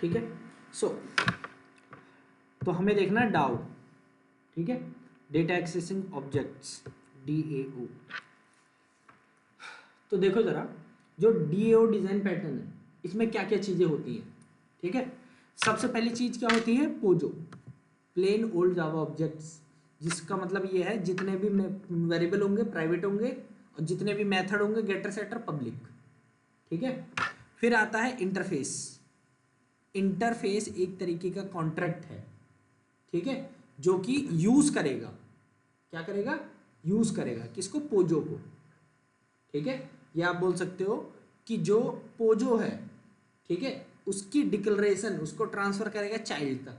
ठीक है। सो तो हमें देखना है डाउ, ठीक है, डेटा एक्सेसिंग ऑब्जेक्ट्स, DAO। तो देखो जरा, जो DAO डिजाइन पैटर्न है इसमें क्या क्या चीजें होती हैं, ठीक है। सबसे पहली चीज क्या होती है, पोजो, प्लेन ओल्ड जावा ऑब्जेक्ट्स, जिसका मतलब ये है जितने भी वेरिएबल होंगे प्राइवेट होंगे और जितने भी मेथड होंगे गेटर सेटर पब्लिक, ठीक है। फिर आता है इंटरफेस। इंटरफेस एक तरीके का कॉन्ट्रैक्ट है, ठीक है, जो कि यूज करेगा, क्या करेगा, यूज करेगा किसको, पोजो को, ठीक है। या आप बोल सकते हो कि जो पोजो है, ठीक है, उसकी डिक्लेरेशन उसको ट्रांसफर करेगा चाइल्ड तक,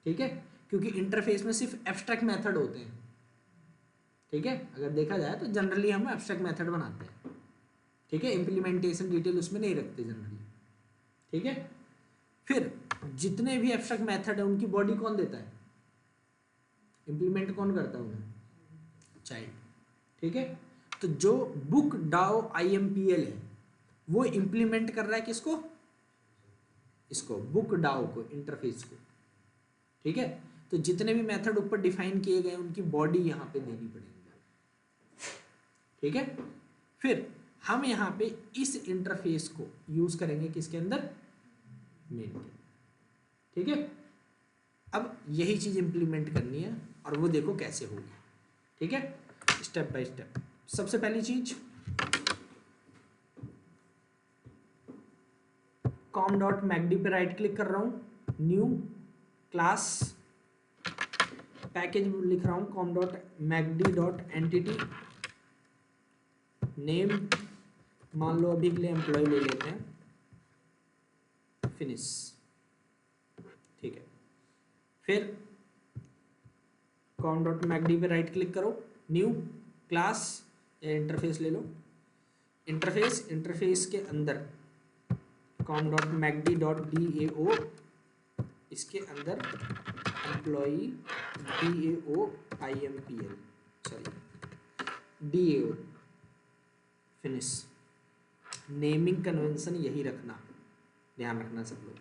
ठीक है, क्योंकि इंटरफेस में सिर्फ एब्स्ट्रैक्ट मेथड होते हैं, ठीक है। अगर देखा जाए तो जनरली हम एब्स्ट्रैक्ट मेथड बनाते हैं, ठीक है, इंप्लीमेंटेशन डिटेल उसमें नहीं रखते जनरली, ठीक है। फिर जितने भी एब्स्ट्रैक्ट मेथड है उनकी बॉडी कौन देता है, इंप्लीमेंट कौन करता है उन्हें, चाइल्ड, ठीक है। तो जो बुक डाओ IMPL है वो इंप्लीमेंट कर रहा है किसको, इसको, बुक डाओ को, इंटरफेस को, ठीक है। तो जितने भी मेथड ऊपर डिफाइन किए गए उनकी बॉडी यहाँ पे देनी पड़ेगी, ठीक है। फिर हम यहाँ पे इस इंटरफेस को यूज करेंगे किसके अंदर, मेन के, ठीक है। अब यही चीज इंप्लीमेंट करनी है और वो देखो कैसे होगी, ठीक है, स्टेप बाय स्टेप। सबसे पहली चीज com.macd पे राइट क्लिक कर रहा हूँ, न्यू क्लास, पैकेज लिख रहा हूँ com.macd.entity, नेम मान लो अभी के लिए एम्प्लॉय ले लेते हैं, फिनिश, ठीक है। फिर com.macd पे राइट क्लिक करो, न्यू क्लास, इंटरफेस ले लो, इंटरफेस के अंदर com.macd.dao, इसके अंदर employee DAO IMPL, sorry DAO, finish. Naming convention यही रखना, ध्यान रखना सब लोग,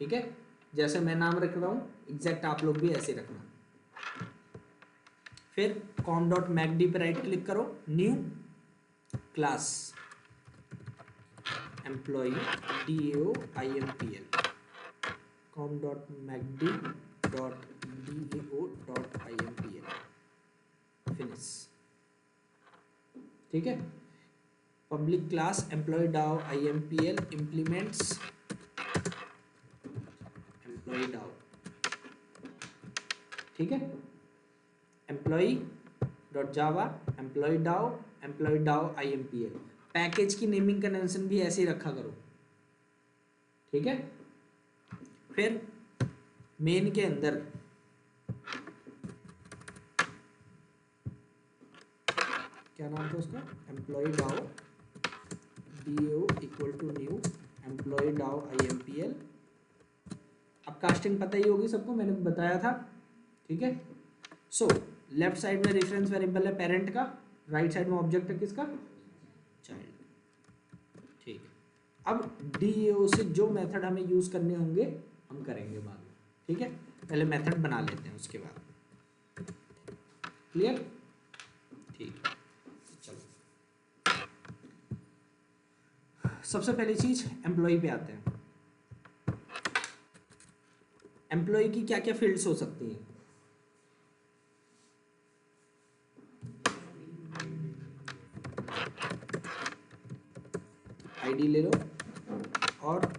ठीक है। जैसे मैं नाम रख रहा हूँ एग्जैक्ट आप लोग भी ऐसे रखना। फिर com.macd पे राइट क्लिक करो, new class, employee DAO IMPL, com.macd.dao.impl, finish, ठीक है। Public class employee DAO IMPL implements employee DAO, ठीक है। Employee dot java, employee DAO IMPL। Package की नेमिंग कन्वेंशन भी ऐसे ही रखा करो, ठीक है। फिर मेन के अंदर क्या नाम था उसका, employee DAO DAO equal to new employee DAO IMPL। अब कास्टिंग पता ही होगी सबको, मैंने बताया था, ठीक है। सो लेफ्ट साइड में रेफरेंस वेरिएबल है पेरेंट का, राइट साइड में ऑब्जेक्ट है किसका, चाइल्ड, ठीक है। अब DAO से जो मेथड हमें यूज करने होंगे हम करेंगे बाद में, ठीक है। पहले मेथड बना लेते हैं उसके बाद, क्लियर, ठीक है। चलो सबसे पहली चीज एम्प्लॉय पे आते हैं। एम्प्लॉय की क्या क्या फील्ड्स हो सकती हैं, ID ले लो और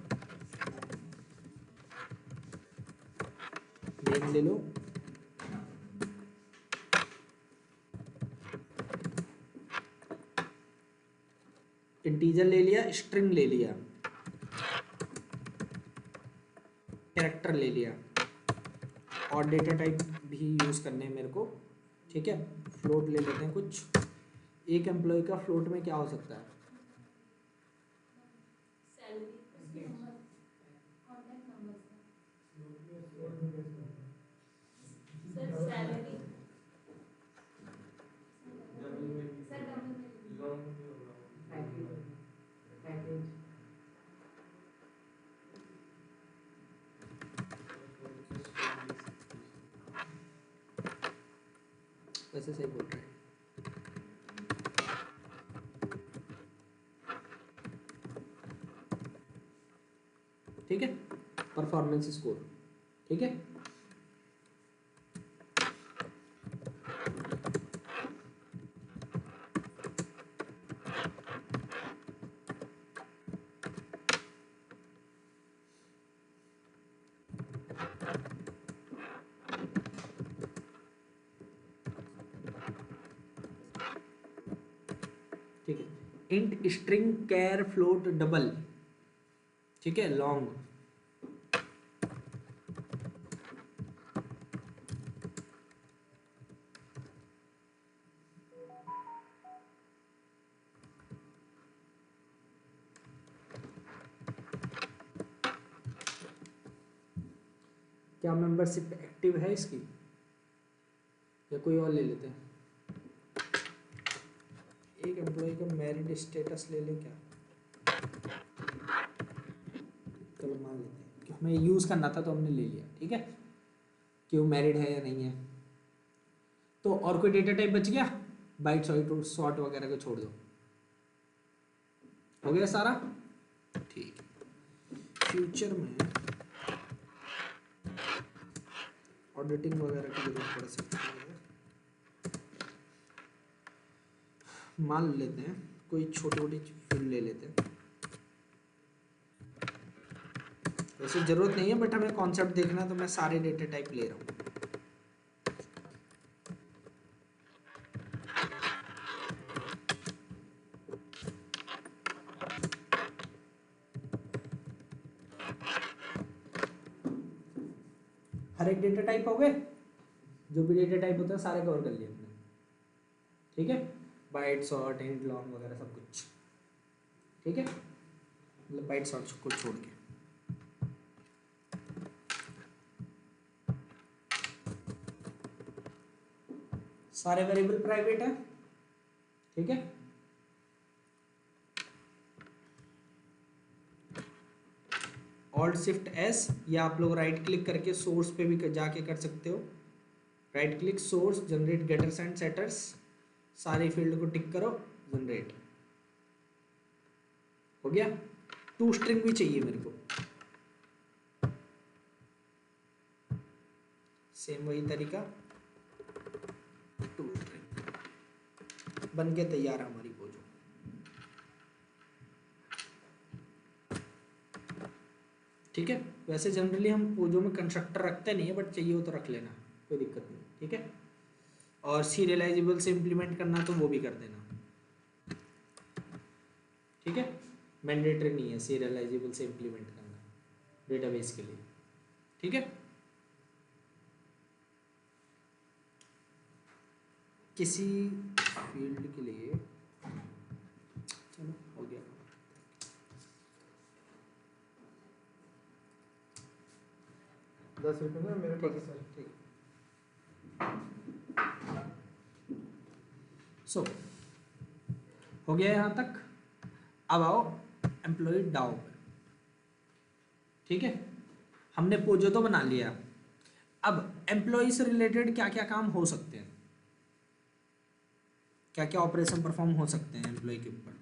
नेम ले लो, इंटीजर ले लिया, स्ट्रिंग ले लिया, कैरेक्टर ले लिया, और डेटा टाइप भी यूज करने हैं मेरे को, ठीक है। फ्लोट ले लेते हैं कुछ, एक एम्प्लॉय का फ्लोट में क्या हो सकता है, वैसे सही बोल रहे हैं। ठीक है, परफॉर्मेंस स्कोर। ठीक है, ठीक है। इंट स्ट्रिंग कैर फ्लोट डबल, ठीक है, लॉन्ग। क्या मेंबरशिप एक्टिव है इसकी, या कोई और ले लेते हैं? एक एम्प्लॉय का मैरिड स्टेटस ले लें क्या? चलो मान लेते हैं कि हमें यूज़ करना था तो हमने ले लिया। ठीक है, कि वो मैरिड है या नहीं है। तो और कोई डेटा टाइप बच गया? बाइट सॉर्ट वगैरह को छोड़ दो, हो गया सारा। ठीक है, फ्यूचर में ऑडिटिंग वगैरह की जरूरत पड़ सकती है। मान लेते हैं कोई छोटी छोटी फील्ड ले लेते हैं, वैसे जरूरत नहीं है बट हमें कॉन्सेप्ट देखना है तो मैं सारे डेटा टाइप ले रहा हूँ। हर एक डेटा टाइप हो गए, जो भी डेटा टाइप होता है सारे कवर कर लिए हमने। ठीक है, बाइट सॉर्ट इंट लॉन्ग वगैरह सब कुछ। ठीक है, मतलब बाइट सॉर्ट को छोड़ के। सारे वेरिएबल प्राइवेट है। ठीक है, ऑल्ट शिफ्ट एस, या आप लोग राइट क्लिक करके सोर्स पे भी जाके कर सकते हो। Right click, source, generate getters and setters, सारे फील्ड को टिक करो, जनरेट हो गया। टू स्ट्रिंग भी चाहिए मेरे को, सेम वही तरीका, टू स्ट्रिंग बन के तैयार है हमारी पोजो। ठीक है, वैसे जनरली हम पोजो में कंस्ट्रक्टर रखते नहीं है बट चाहिए हो तो रख लेना, कोई दिक्कत नहीं। ठीक है, और सीरियलाइजेबल से इम्प्लीमेंट करना तो वो भी कर देना। ठीक है, मैंडेटरी नहीं है सीरियलाइजेबल से इम्प्लीमेंट करना डेटाबेस के लिए। ठीक है, किसी फील्ड के लिए, चलो हो गया। ₹10 ना मेरे पास है। ठीक, सो हो गया यहाँ तक। अब आओ एम्प्लॉय डाउ पर। ठीक है, हमने पोजो तो बना लिया। अब एम्प्लॉय से रिलेटेड क्या क्या काम हो सकते हैं, क्या क्या ऑपरेशन परफॉर्म हो सकते हैं एम्प्लॉय के ऊपर।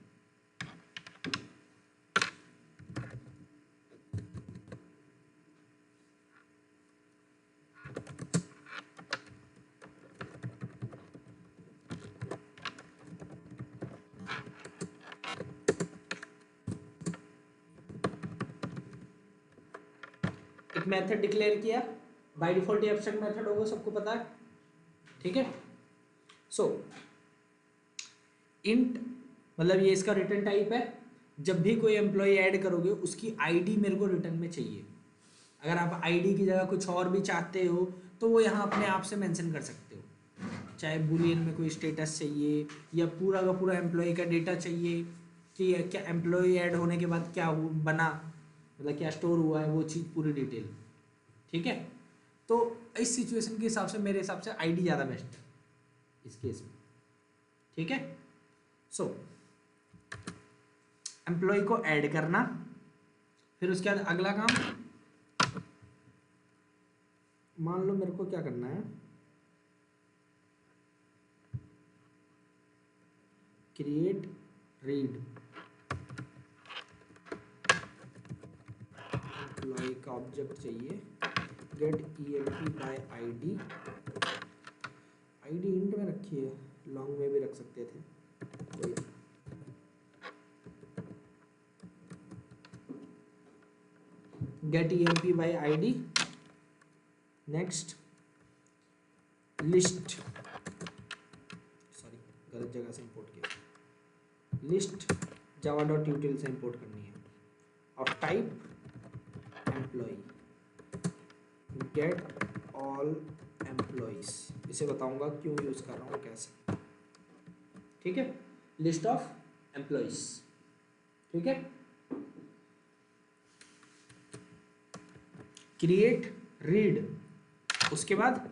एक मेथड डिक्लेयर किया, बाय डिफॉल्ट एब्स्ट्रैक्ट मेथड होगा, सबको पता है। ठीक है, सो इंट मतलब ये इसका रिटर्न टाइप है। जब भी कोई एम्प्लॉय ऐड करोगे उसकी आईडी मेरे को रिटर्न में चाहिए। अगर आप आईडी की जगह कुछ और भी चाहते हो तो वो यहाँ अपने आप से मेंशन कर सकते हो, चाहे बुलियन में कोई स्टेटस चाहिए या पूरा का पूरा एम्प्लॉय का डेटा चाहिए कि क्या एम्प्लॉय ऐड होने के बाद क्या बना, मतलब क्या स्टोर हुआ है, वो चीज़ पूरी डिटेल। ठीक है, तो इस सिचुएशन के हिसाब से मेरे हिसाब से आईडी ज़्यादा बेस्ट है इस केस में। ठीक है, सो एम्प्लॉय को ऐड करना, फिर उसके बाद अगला काम, मान लो मेरे को क्या करना है, क्रिएट रीड एम्प्लॉय का ऑब्जेक्ट चाहिए, get emp by id, id int में रखी है, लॉन्ग में भी रख सकते थे, कोई get emp by id। Next list, sorry गलत जगह से इंपोर्ट किया, लिस्ट जावा डॉट यूटिल से इंपोर्ट करनी है, और type employee, get all employees, इसे बताऊंगा क्यों यूज कर रहा हूँ कैसे, ठीक है, लिस्ट ऑफ एम्प्लॉयज, ठीक है। क्रिएट रीड, उसके बाद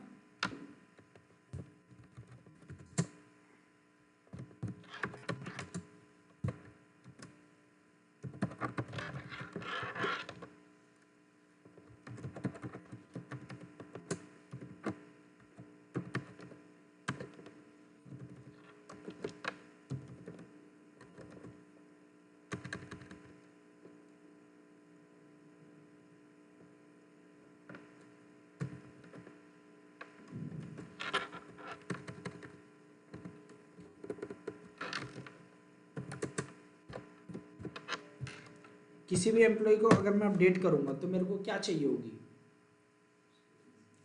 किसी भी एम्प्लॉय को अगर मैं अपडेट करूंगा तो मेरे को क्या चाहिए होगी,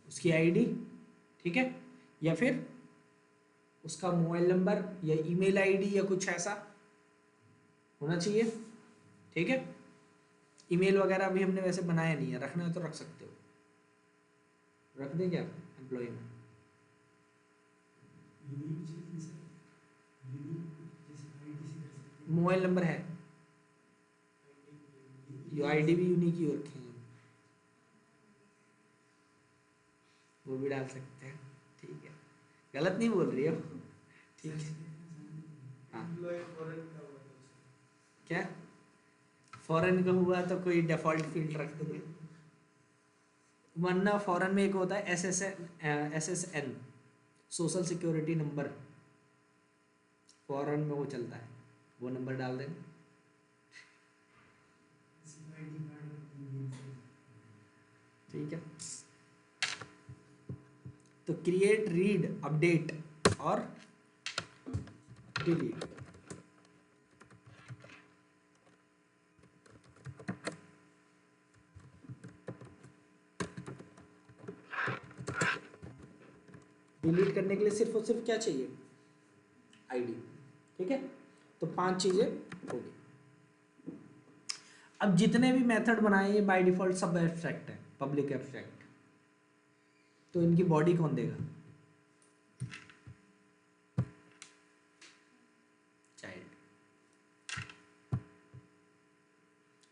उसकी आईडी, ठीक है, या फिर उसका मोबाइल नंबर या ईमेल आईडी या कुछ ऐसा होना चाहिए, ठीक है। ईमेल वगैरह भी हमने वैसे बनाया नहीं है, रखना है तो रख सकते हो, रख दें क्या एम्प्लॉय में, मोबाइल नंबर है, आईडी भी यूनिक ही रखेंगे, वो भी डाल सकते हैं, ठीक है, गलत नहीं बोल रही हो, ठीक है। हाँ क्या फॉरेन का हुआ तो कोई डिफॉल्ट फील्ड रख देंगे, वरना फॉरेन में एक होता है SSN social security number, foreign में वो चलता है, वो नंबर डाल देंगे, ठीक है। तो क्रिएट रीड अपडेट और डिलीट, डिलीट करने के लिए सिर्फ और सिर्फ क्या चाहिए, आईडी, ठीक है। तो 5 चीजें हो गई। अब जितने भी मेथड बनाए ये बाय डिफॉल्ट सब एब्स्ट्रैक्ट है, पब्लिक एब्स्ट्रैक्ट, तो इनकी बॉडी कौन देगा, चाइल्ड।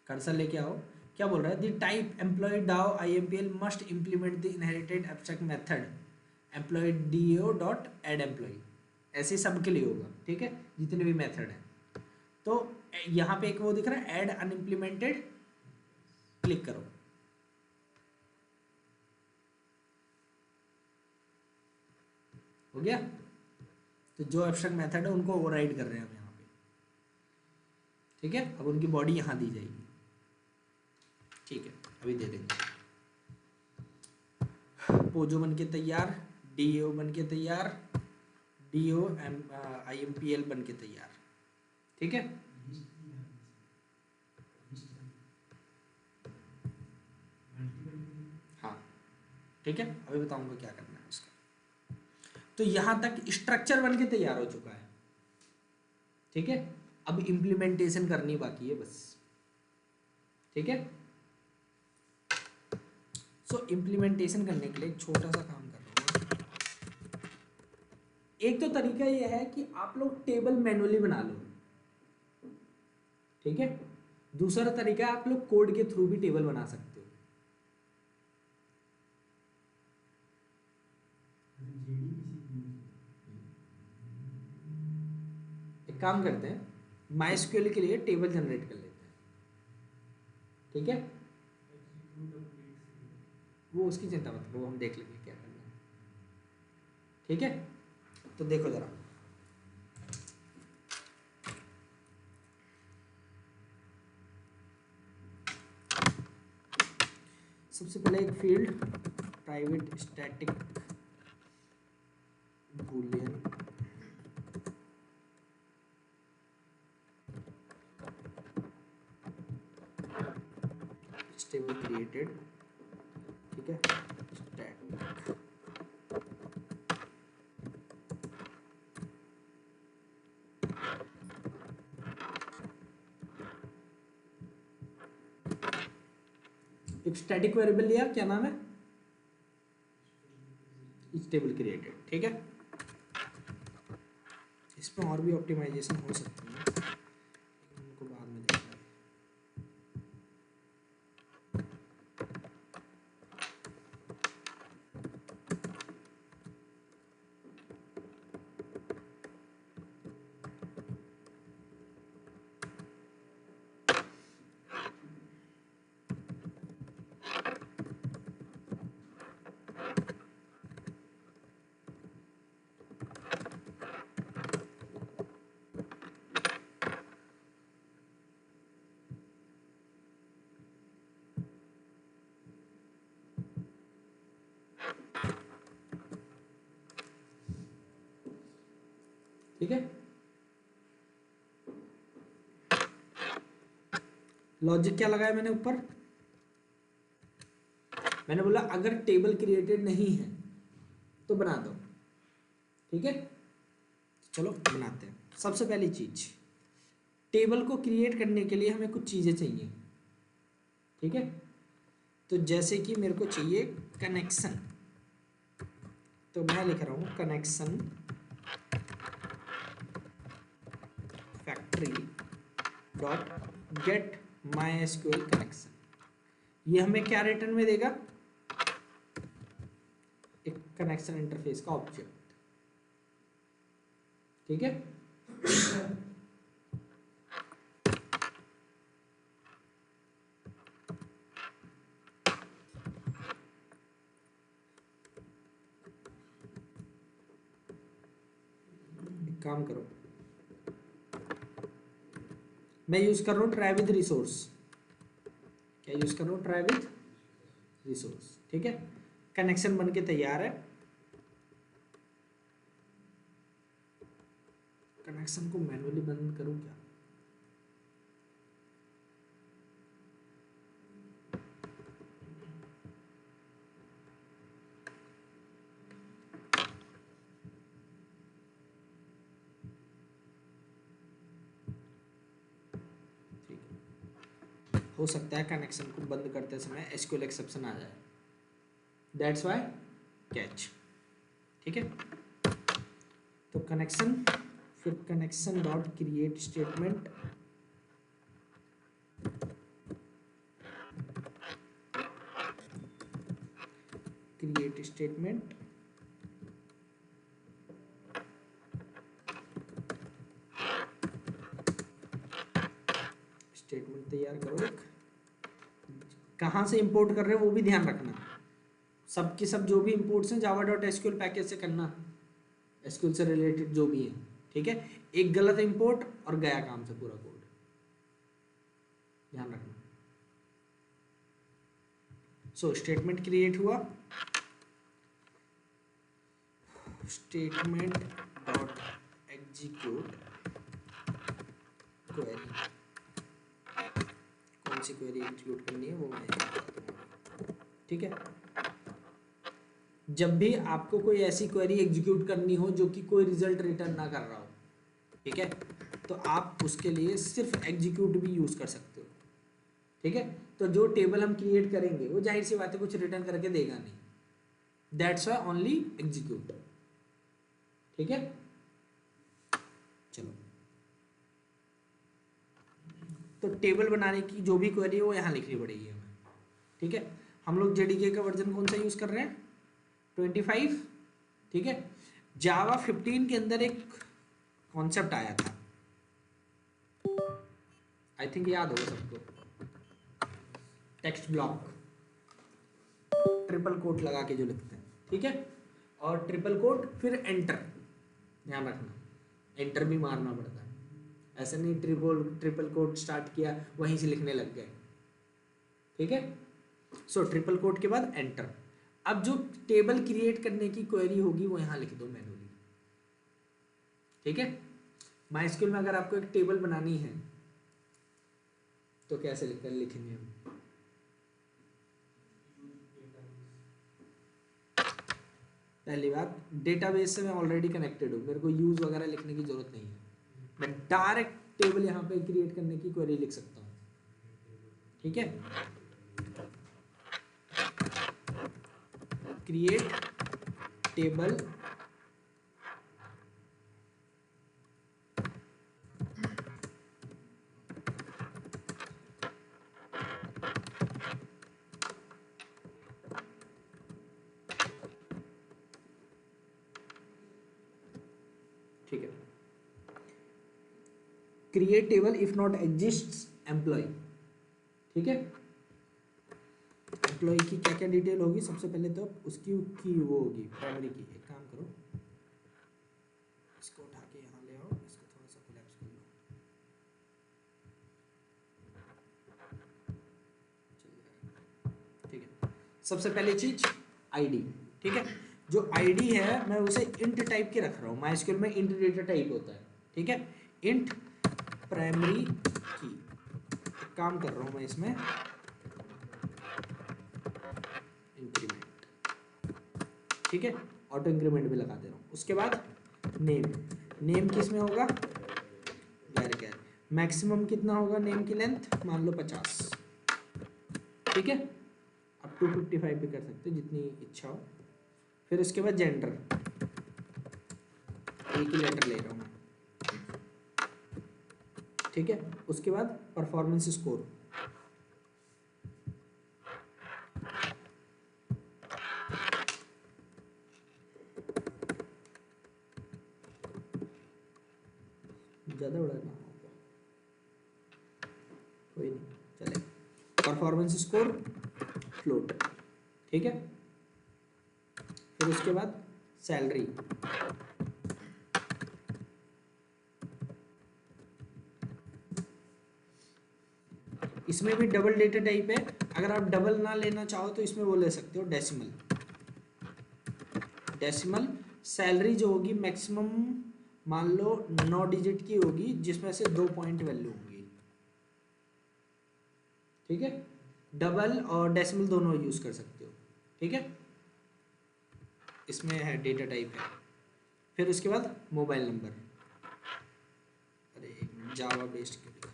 कर्सर लेके आओ, क्या बोल रहा है, the type employee DAO IMPL must implement the inherited abstract method employee DAO dot add employee, ऐसे सबके लिए होगा, ठीक है, जितने भी मेथड है। तो यहाँ पे एक वो दिख रहा है एड अनइम्प्लीमेंटेड, क्लिक करो, हो गया। तो जो एब्स्ट्रैक्ट मेथड है उनको ओवरराइड कर रहे हैं हम यहाँ पे, ठीक है। अब उनकी बॉडी यहाँ दी जाएगी, ठीक है, अभी दे देंगे। पोजो बन के तैयार, DAO बन के तैयार, DO IMPL बन के तैयार, ठीक है। हाँ ठीक है, अभी बताऊंगा क्या करना है उसका। तो यहां तक स्ट्रक्चर बन के तैयार हो चुका है, ठीक है। अब इम्प्लीमेंटेशन करनी बाकी है बस, ठीक है। सो इम्प्लीमेंटेशन करने के लिए एक छोटा सा काम कर रहा हूँ। एक तो तरीका यह है कि आप लोग टेबल मैनुअली बना लो, ठीक है। दूसरा तरीका आप लोग कोड के थ्रू भी टेबल बना सकते हो। एक काम करते हैं, MySQL के लिए टेबल जनरेट कर लेते हैं, ठीक है। वो उसकी चिंता मत करो, हम देख लेंगे क्या करना है, ठीक है। तो देखो जरा, सबसे पहले एक field private static Boolean stable created, ठीक है, स्टैटिक एक स्टैटिक वेरिएबल लिया, क्या नाम है, स्टेबल क्रिएटेड, ठीक है। इसमें और भी ऑप्टिमाइजेशन हो सकती है, उनको बाद में देखेंगे। ठीक है, लॉजिक क्या लगाया मैंने ऊपर, मैंने बोला अगर टेबल क्रिएटेड नहीं है तो बना दो, ठीक है। चलो बनाते हैं। सबसे पहली चीज, टेबल को क्रिएट करने के लिए हमें कुछ चीजें चाहिए, ठीक है। तो जैसे कि मेरे को चाहिए कनेक्शन, तो मैं लिख रहा हूं connection factory dot get my SQL connection. ये हमें क्या रिटर्न में देगा, एक कनेक्शन इंटरफेस का ऑब्जेक्ट, ठीक है। एक काम करो, मैं यूज कर रहा हूं ट्राई विद रिसोर्स, क्या यूज कर रहा हूं, ट्राई विद रिसोर्स, ठीक है। कनेक्शन बन के तैयार है, कनेक्शन को मैनुअली बंद करूं क्या, हो सकता है कनेक्शन को बंद करते समय एसक्यूएल एक्सेप्शन आ जाए, दैट्स व्हाई कैच, ठीक है। तो कनेक्शन, फिर connection dot create statement, create statement, statement तैयार करो। कहाँ से इंपोर्ट कर रहे हो वो भी ध्यान रखना, सब के सब जो भी इंपोर्ट्स हैं जावा डॉट एसक्यूएल पैकेज से करना, एसक्यूएल से रिलेटेड जो भी है, ठीक है। एक गलत इंपोर्ट और गया काम से पूरा कोड, ध्यान रखना। सो स्टेटमेंट क्रिएट हुआ, स्टेटमेंट डॉट एग्जीक्यूट क्वेरी, कौन सी क्वेरी एग्जीक्यूट करनी है वो मैं बता दूंगा, ठीक है। जब भी आपको कोई ऐसी क्वेरी एग्जीक्यूट करनी हो जो कि कोई रिजल्ट रिटर्न ना कर रहा हो, ठीक है, तो आप उसके लिए सिर्फ एग्जीक्यूट भी यूज कर सकते हो, ठीक है। तो जो टेबल हम क्रिएट करेंगे वो जाहिर सी बात है कुछ रिटर्न करके देगा नहीं, दैट्स व्हाई ओनली एग्जीक्यूट, ठीक है। चलो, तो टेबल बनाने की जो भी क्वेरी है वो यहाँ लिखनी पड़ेगी हमें, ठीक है। हम लोग जेडीके का वर्जन कौन सा यूज कर रहे हैं, 25, ठीक है। जावा 15 के अंदर एक कॉन्सेप्ट आया था, आई थिंक याद होगा सबको, टेक्स्ट ब्लॉक, ट्रिपल कोट लगा के जो लिखते हैं, ठीक है। और ट्रिपल कोट फिर एंटर, ध्यान रखना एंटर भी मारना पड़ता है, ऐसे नहीं ट्रिपल कोट स्टार्ट किया वहीं से लिखने लग गए, ठीक है। सो ट्रिपल कोट के बाद एंटर। अब जो टेबल क्रिएट करने की क्वेरी होगी वो यहाँ लिख दो मैन्युअली, ठीक है। माइस्क्यूल में अगर आपको एक टेबल बनानी है तो कैसे लिखेंगे हम? पहली बात, डेटाबेस से मैं ऑलरेडी कनेक्टेड हूँ, मेरे को यूज वगैरह लिखने की जरूरत नहीं है, मैं डायरेक्ट टेबल यहाँ पे क्रिएट करने की क्वेरी लिख सकता हूँ, ठीक है। क्रिएट टेबल ठीक है। Create table if not exists employee, ठीक है। एम्प्लॉय की क्या क्या डिटेल होगी? सबसे पहले तो उसकी वो होगी प्राइमरी की। एक काम करो, इसको उठा के यहाँ ले आओ, इसको थोड़ा सा कोलैप्स कर लो, ठीक है। सबसे पहली चीज आईडी, ठीक है। जो आईडी है मैं उसे इंट टाइप के रख रहा हूँ, माइस्क्यूल में इंट डेटा टाइप होता है, ठीक है। इंट प्राइमरी की, काम कर रहा हूँ मैं इसमें इंक्रीमेंट, ठीक है। ऑटो इंक्रीमेंट भी लगा दे रहा हूँ। उसके बाद नेम, नेम किस में होगा? वैर मैक्सिमम कितना होगा नेम की लेंथ? मान लो 50, ठीक है। अब 255 भी कर सकते हो, जितनी इच्छा हो। फिर उसके बाद जेंडर, एक ही लेटर ले रहा हूँ मैं, ठीक है। उसके बाद परफॉर्मेंस स्कोर, ज़्यादा बड़ा ना होगा, कोई नहीं चले। परफॉर्मेंस स्कोर फ्लोट, ठीक है। फिर उसके बाद सैलरी, इसमें भी डबल डेटा टाइप है। अगर आप डबल ना लेना चाहो तो इसमें वो ले सकते हो डेसिमल। डेसिमल सैलरी जो होगी मैक्सिमम मान लो 9 डिजिट की होगी, जिसमें से 2 पॉइंट वैल्यू होंगी, ठीक है। डबल और डेसिमल दोनों यूज कर सकते हो, ठीक है। इसमें है डेटा टाइप है। फिर उसके बाद मोबाइल नंबर, अरे जावा बेस्ड क्यों लिखा?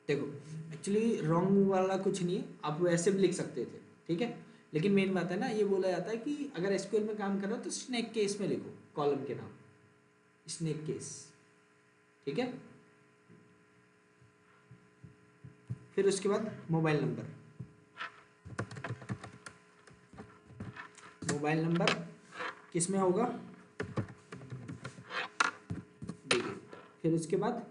देखो एक्चुअली रॉन्ग वाला कुछ नहीं है, आप वैसे भी लिख सकते थे, ठीक है। लेकिन मेन बात है ना, ये बोला जाता है कि अगर एसक्यूएल में काम कर रहे हो तो स्नेक केस में लिखो, कॉलम के नाम स्नेक केस, ठीक है। फिर उसके बाद मोबाइल नंबर, मोबाइल नंबर किस में होगा? डिजिट। फिर उसके बाद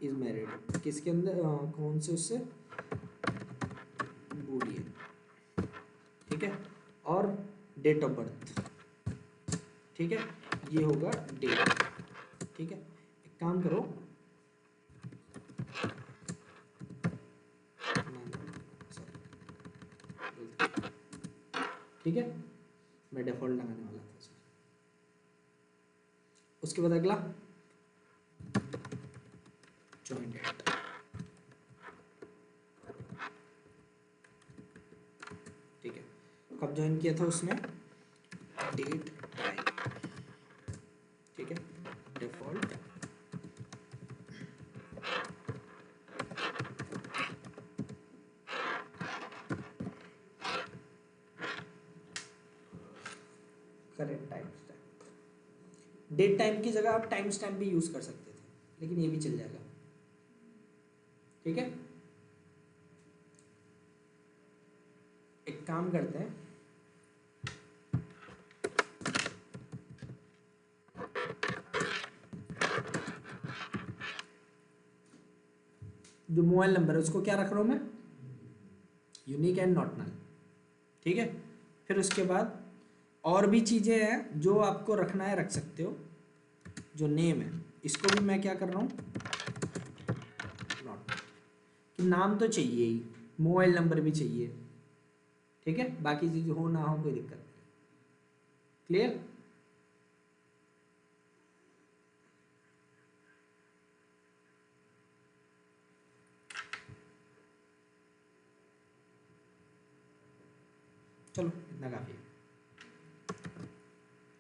इज मैरिड, किसके अंदर कौन से उससे? बूलियन, ठीक है। और डेट ऑफ बर्थ, ठीक है, ये होगा डेट, ठीक है। एक काम करो, ठीक है, मैं डिफॉल्ट लगाने वाला था इसमें। उसके बाद अगला जॉइन डेट, ठीक है। कब ज्वाइन किया था उसने? डेट टाइम, ठीक है। Default current time stamp, date time की जगह आप टाइम स्टैम्प भी यूज कर सकते थे, लेकिन ये भी चल जाएगा, ठीक है। एक काम करते हैं, जो मोबाइल नंबर है उसको क्या रख रहा हूं मैं? यूनिक एंड नॉट नल, ठीक है। फिर उसके बाद और भी चीज़ें हैं जो आपको रखना है, रख सकते हो। जो नेम है इसको भी मैं क्या कर रहा हूँ, नॉट, कि नाम तो चाहिए ही, मोबाइल नंबर भी चाहिए, ठीक है। बाकी चीज़ हो ना हो कोई दिक्कत नहीं। क्लियर? चलो इतना काफ़ी है,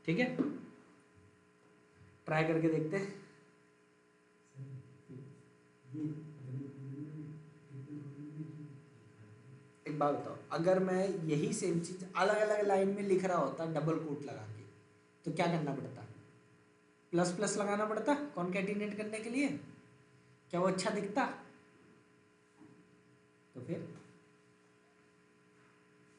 ठीक है। ट्राई करके देखते हैं। एक बात बताओ, अगर मैं यही सेम चीज अलग अलग लाइन में लिख रहा होता डबल कोट लगा के, तो क्या करना पड़ता? प्लस प्लस लगाना पड़ता कॉन्कैटिनेट करने के लिए। क्या वो अच्छा दिखता? तो फिर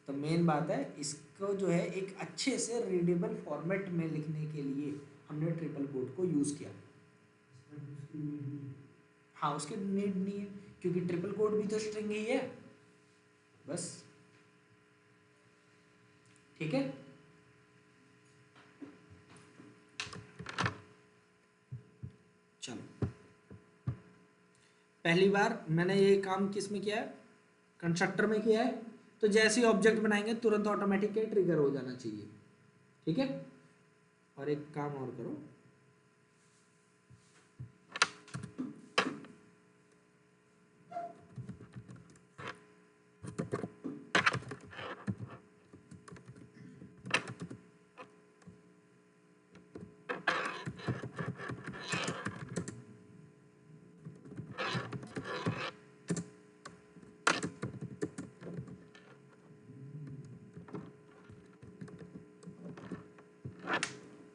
तो मेन बात है, इसको जो है एक अच्छे से रीडेबल फॉर्मेट में लिखने के लिए हमने ट्रिपल कोट को यूज़ किया। हाँ, उसकी नीड नहीं है, क्योंकि ट्रिपल कोट भी तो स्ट्रिंग ही है बस, ठीक है। चलो, पहली बार मैंने ये काम किस में किया है, कंस्ट्रक्टर में किया है। तो जैसे ही ऑब्जेक्ट बनाएंगे तुरंत ऑटोमेटिक ट्रिगर हो जाना चाहिए, ठीक है। और एक काम और करो,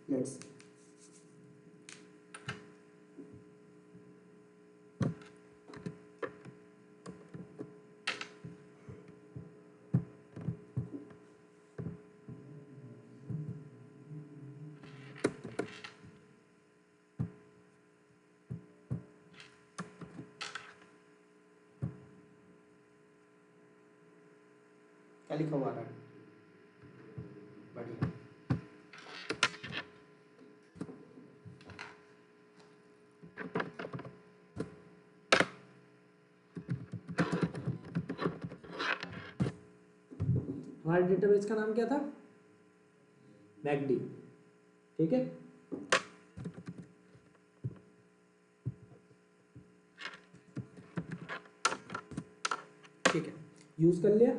लेट्स क्या लिखा हुआ रहा है, बढ़िया। हमारे डेटाबेस का नाम क्या था, मैकडी, ठीक है। ठीक है, यूज कर लिया।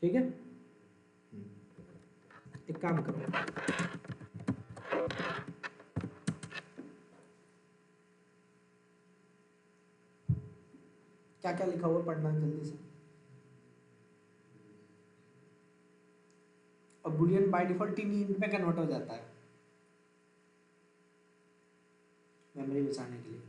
ठीक है, एक काम करो, क्या क्या लिखा हुआ पढ़ना जल्दी से। और बुलियन बाय डिफॉल्ट 3 यूनिट में कन्वर्ट हो जाता है मेमोरी बचाने के लिए।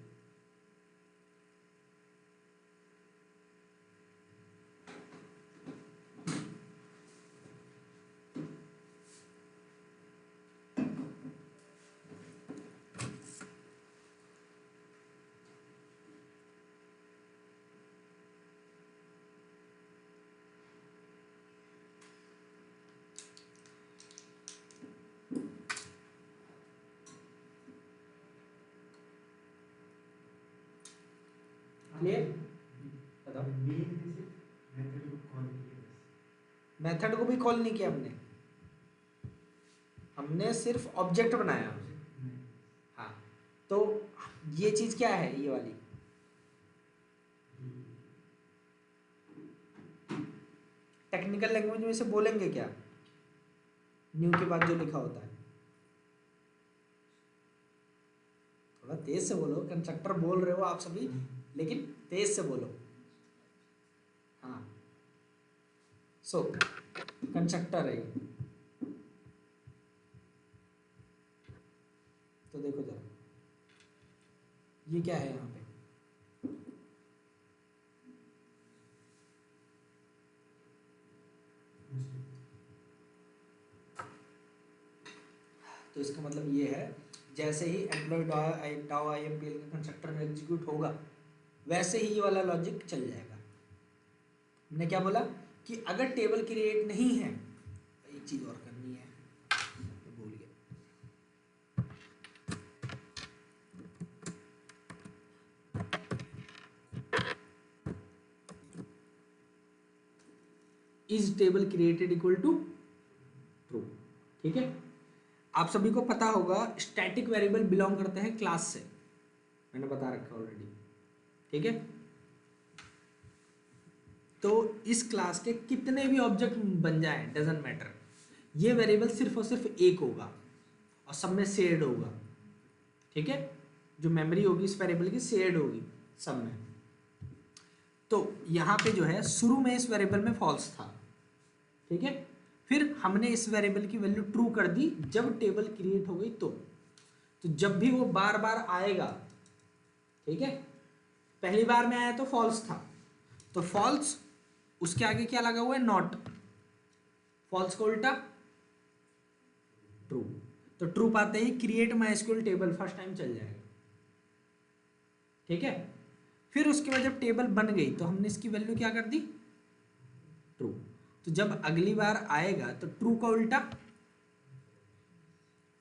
क्लियर? बताओ। मेथड को भी कॉल नहीं किया हमने, हमने सिर्फ ऑब्जेक्ट बनाया। हाँ, तो ये चीज क्या है, ये वाली टेक्निकल लैंग्वेज में से बोलेंगे क्या, न्यू के बाद जो लिखा होता है। थोड़ा तेज से बोलो, कंस्ट्रक्टर बोल रहे हो आप सभी, लेकिन तेज से बोलो। हाँ, सो कंस्ट्रक्टर है ये। तो देखो जरा, ये क्या है यहाँ पे, तो इसका मतलब ये है, जैसे ही एम्प्लॉय डाउ IMPL का कंस्ट्रक्टर एग्जीक्यूट होगा वैसे ही ये वाला लॉजिक चल जाएगा। हमने क्या बोला कि अगर टेबल क्रिएट नहीं है, एक चीज और करनी है, मैं भूल गया। Is table created equal to true. ठीक है, आप सभी को पता होगा स्टैटिक वेरिएबल बिलोंग करते हैं क्लास से, मैंने बता रखा ऑलरेडी। ठीक है, तो इस क्लास के कितने भी ऑब्जेक्ट बन जाए डजंट मैटर, ये वेरिएबल सिर्फ और सिर्फ एक होगा और सब में शेयर्ड होगा। ठीक है, जो मेमोरी होगी इस वेरिएबल की शेयर्ड होगी सब में। तो यहाँ पे जो है शुरू में इस वेरिएबल में फॉल्स था। ठीक है, फिर हमने इस वेरिएबल की वैल्यू ट्रू कर दी जब टेबल क्रिएट हो गई तो जब भी वो बार बार आएगा, ठीक है, पहली बार में आया तो फॉल्स था, तो फॉल्स उसके आगे क्या लगा हुआ है, नॉट, फॉल्स को उल्टा ट्रू, तो ट्रू पाते ही create MySQL table first time चल जाएगा। ठीक है, फिर उसके बाद जब टेबल बन गई तो हमने इसकी वैल्यू क्या कर दी, ट्रू, तो जब अगली बार आएगा तो ट्रू का उल्टा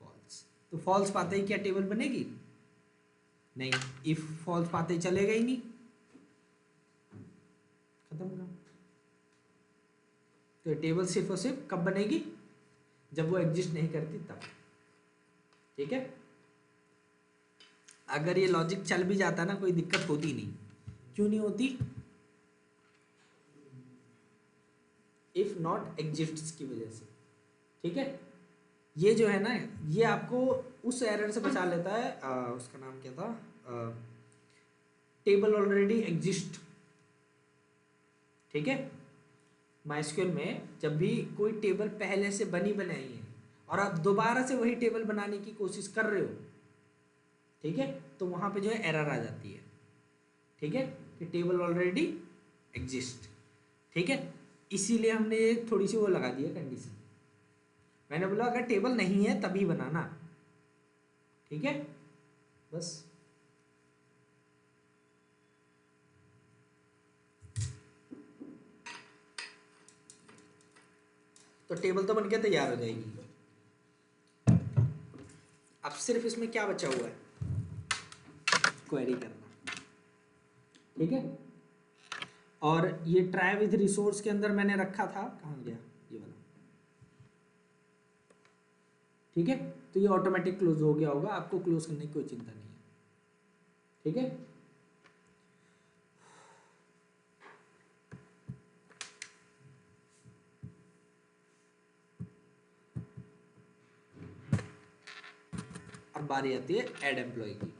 फॉल्स, तो फॉल्स पाते ही क्या टेबल बनेगी, नहीं, इफ फॉल्स पाते ही चलेगा ही नहीं, खत्म काम। तो टेबल सिर्फ और सिर्फ कब बनेगी, जब वो एग्जिस्ट नहीं करती तब। ठीक है, अगर ये लॉजिक चल भी जाता ना कोई दिक्कत होती नहीं। क्यों नहीं होती, इफ नॉट एग्जिस्ट्स की वजह से। ठीक है, ये जो है ना ये आपको उस एरर से बचा लेता है, उसका नाम क्या था, टेबल ऑलरेडी एग्जिस्ट। ठीक है, माइस्क्यूएल में जब भी कोई टेबल पहले से बनी बनाई है और आप दोबारा से वही टेबल बनाने की कोशिश कर रहे हो, ठीक है, तो वहां पे जो है एरर आ जाती है। ठीक है, कि टेबल ऑलरेडी एग्जिस्ट। ठीक है, इसीलिए हमने ये थोड़ी सी वो लगा दी है कंडीशन, मैंने बोला अगर टेबल नहीं है तभी बनाना। ठीक है, बस तो टेबल तो बनके तैयार हो जाएगी। अब सिर्फ इसमें क्या बचा हुआ है, क्वेरी करना। ठीक है, और ये ट्राई विद रिसोर्स के अंदर मैंने रखा था, कहाँ गया ये वाला। ठीक है, तो ये ऑटोमेटिक क्लोज हो गया होगा, आपको क्लोज करने की कोई चिंता नहीं है। ठीक है, अब बारी आती है ऐड एम्प्लॉय की।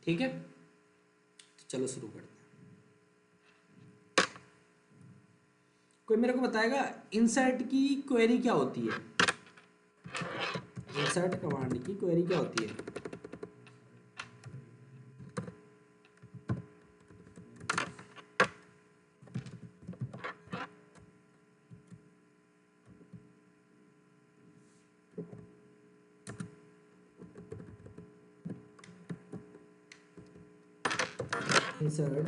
ठीक है, तो चलो शुरू करते हैं। कोई मेरे को बताएगा इंसर्ट की क्वेरी क्या होती है, इंसर्ट कमांड की क्वेरी क्या होती है। insert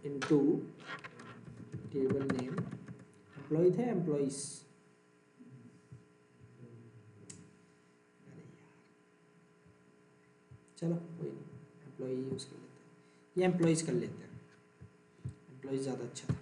into table name employee थे एम्प्लॉइज, चलो कोई नहीं, एम्प्लॉय यूज कर लेते हैं, ये एम्प्लॉइज कर लेते हैं, एम्प्लॉइज ज़्यादा अच्छा था।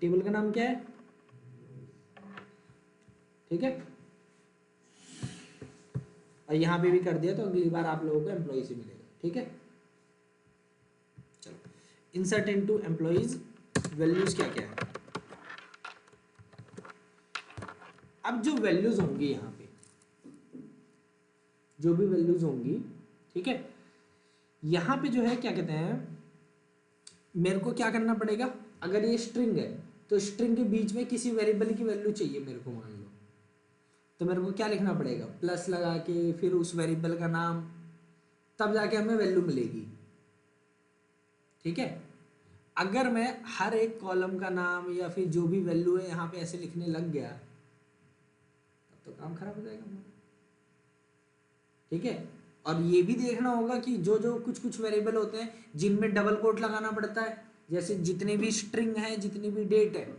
टेबल का नाम क्या है, ठीक है, और यहाँ पे भी कर दिया तो अगली बार आप लोगों को एम्प्लॉय से मिलेगा। ठीक है, चलो इंसर्ट इनटू एम्प्लॉइज, वैल्यूज क्या क्या है। अब जो वैल्यूज होंगी यहाँ पे, जो भी वैल्यूज होंगी, ठीक है, यहाँ पे जो है क्या कहते हैं, मेरे को क्या करना पड़ेगा, अगर ये स्ट्रिंग है तो स्ट्रिंग के बीच में किसी वेरिएबल की वैल्यू चाहिए मेरे को, मान लो, तो मेरे को क्या लिखना पड़ेगा, प्लस लगा के फिर उस वेरिएबल का नाम, तब जाके हमें वैल्यू मिलेगी। ठीक है, अगर मैं हर एक कॉलम का नाम या फिर जो भी वैल्यू है यहाँ पे ऐसे लिखने लग गया तब तो काम खराब हो जाएगा हमारा। ठीक है, और ये भी देखना होगा कि जो जो कुछ कुछ वेरिएबल होते हैं जिनमें डबल कोट लगाना पड़ता है, जैसे जितने भी स्ट्रिंग है, जितनी भी डेट है,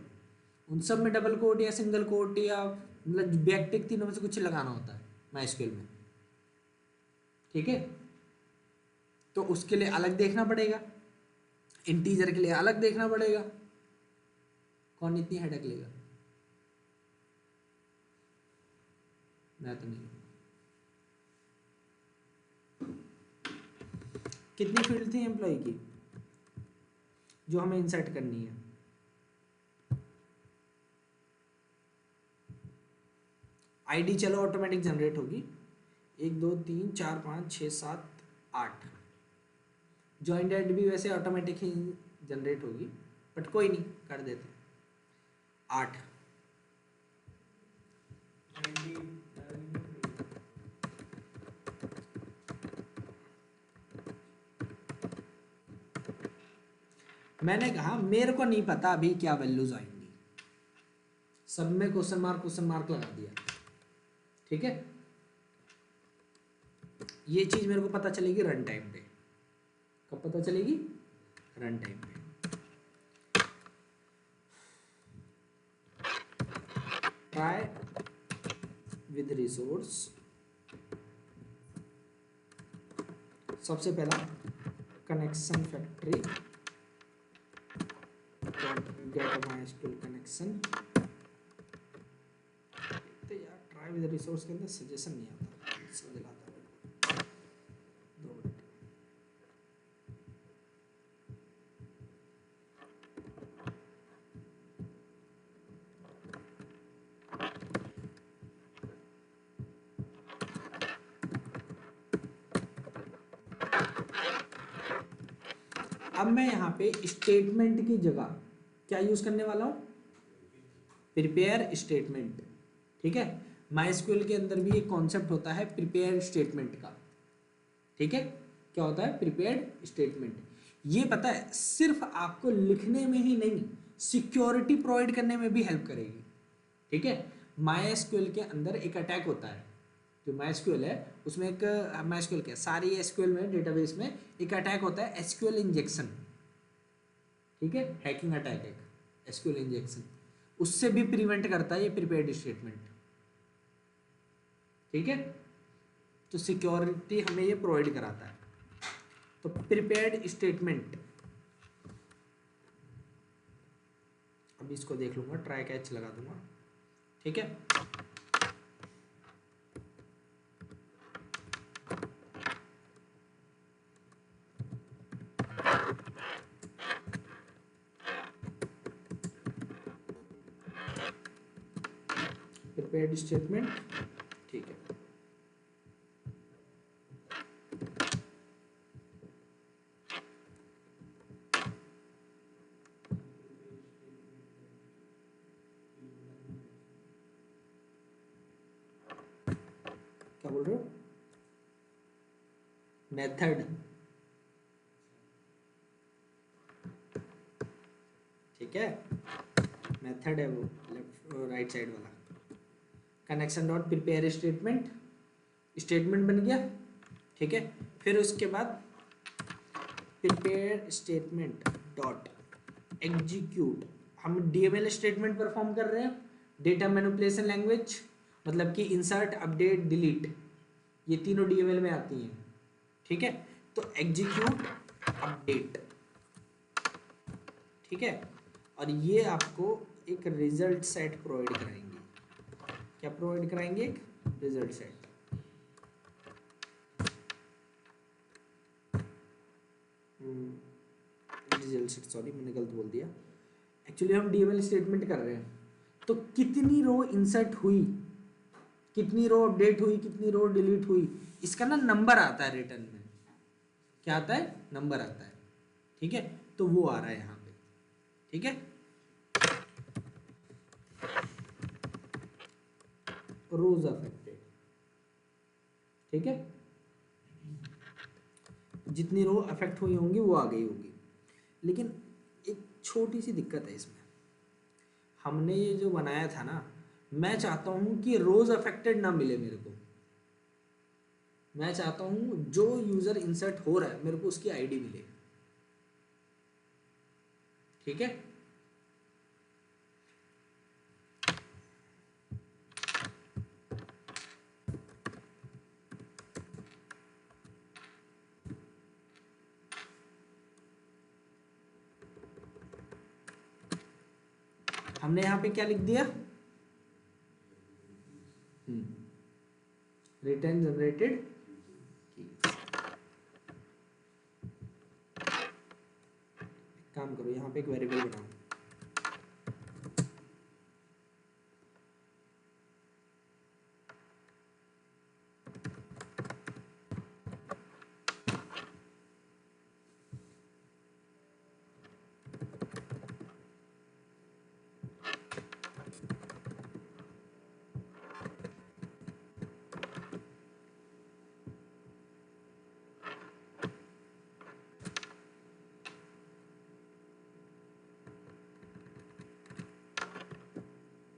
उन सब में डबल कोट या सिंगल कोट या मतलब बैकटिक, तीनों में से कुछ लगाना होता है माइस्क्यूएल में। ठीक है, तो उसके लिए अलग देखना पड़ेगा, इंटीजर के लिए अलग देखना पड़ेगा। कौन इतनी हेडेक लेगा, मैं तो नहीं। कितनी फील्ड थी एम्प्लॉय की जो हमें इंसर्ट करनी है? आईडी चलो ऑटोमेटिक जनरेट होगी, 1 2 3 4 5 6 7 8। जॉइंट एड भी वैसे ऑटोमेटिक ही जनरेट होगी, बट कोई नहीं, कर देते 8। मैंने कहा मेरे को नहीं पता अभी क्या वैल्यूज आएंगी, सब में क्वेश्चन मार्क लगा दिया। ठीक है, ये चीज मेरे को पता चलेगी रन टाइम पे। कब पता चलेगी? रन टाइम पे। ट्राई विद रिसोर्स, सबसे पहला connection factory get MySQL connection. तो यार ट्राई विद रिसोर्स के अंदर सजेशन नहीं आता, समझ आता है। 2 मिनट। अब मैं यहाँ पे स्टेटमेंट की जगह क्या यूज करने वाला हूँ? Prepare statement. ठीक है, माइस्क्यूएल के अंदर भी एक कॉन्सेप्ट होता है प्रिपेयर स्टेटमेंट का। ठीक है, क्या होता है प्रिपेयर्ड स्टेटमेंट? ये पता है सिर्फ आपको लिखने में ही नहीं, सिक्योरिटी प्रोवाइड करने में भी हेल्प करेगी। ठीक है, माइस्क्यूएल के अंदर एक अटैक होता है, जो माइस्क्यूएल है उसमें एक, माइस्क्यूएल क्या सारी एसक्यूएल में डेटाबेस में एक अटैक होता है एसक्यूएल इंजेक्शन। ठीक है, हैकिंग अटैक है एसक्यूएल इंजेक्शन, उससे भी प्रिवेंट करता है ये प्रिपेयर्ड स्टेटमेंट। ठीक है, तो सिक्योरिटी हमें ये प्रोवाइड कराता है। तो प्रिपेयर्ड स्टेटमेंट, अब इसको देख लूंगा, ट्राई कैच लगा दूंगा। ठीक है, प्रिपेयर्ड स्टेटमेंट। ठीक है, क्या बोल रहे हो? मेथड, ठीक है, मेथड है वो लेफ्ट राइट साइड वाला। Connection dot prepare statement, statement बन गया। ठीक है, फिर उसके बाद प्रिपेयर स्टेटमेंट डॉट एग्जीक्यूट, हम डीएमएल स्टेटमेंट परफॉर्म कर रहे हैं, डेटा मैनिपुलेशन लैंग्वेज, मतलब कि इंसर्ट अपडेट डिलीट, ये तीनों डीएमएल में आती हैं। ठीक है, तो एग्जीक्यूट अपडेट। ठीक है, और ये आपको एक रिजल्ट सेट प्रोवाइड कराएंगे। क्या प्रोवाइड कराएंगे? एक result set. Result set, sorry मैंने गलत बोल दिया। एक्चुअली हम डीएमएल स्टेटमेंट कर रहे हैं, तो कितनी रो इंसर्ट हुई, कितनी रो अपडेट हुई, कितनी रो डिलीट हुई, इसका ना नंबर आता है रिटर्न में। क्या आता है? नंबर आता है। ठीक है, तो वो आ रहा है यहाँ पे। ठीक है, रोज अफेक्टेड, ठीक है, जितनी रो अफेक्ट हुई होंगी वो आ गई होगी। लेकिन एक छोटी सी दिक्कत है इसमें, हमने ये जो बनाया था ना, मैं चाहता हूँ कि रोज अफेक्टेड ना मिले मेरे को, मैं चाहता हूँ जो यूजर इंसर्ट हो रहा है मेरे को उसकी आईडी मिले, ठीक है। हमने यहाँ पे क्या लिख दिया, रिटर्न जनरेटेड की। काम करो, यहाँ पे एक वेरिएबल बनाओ,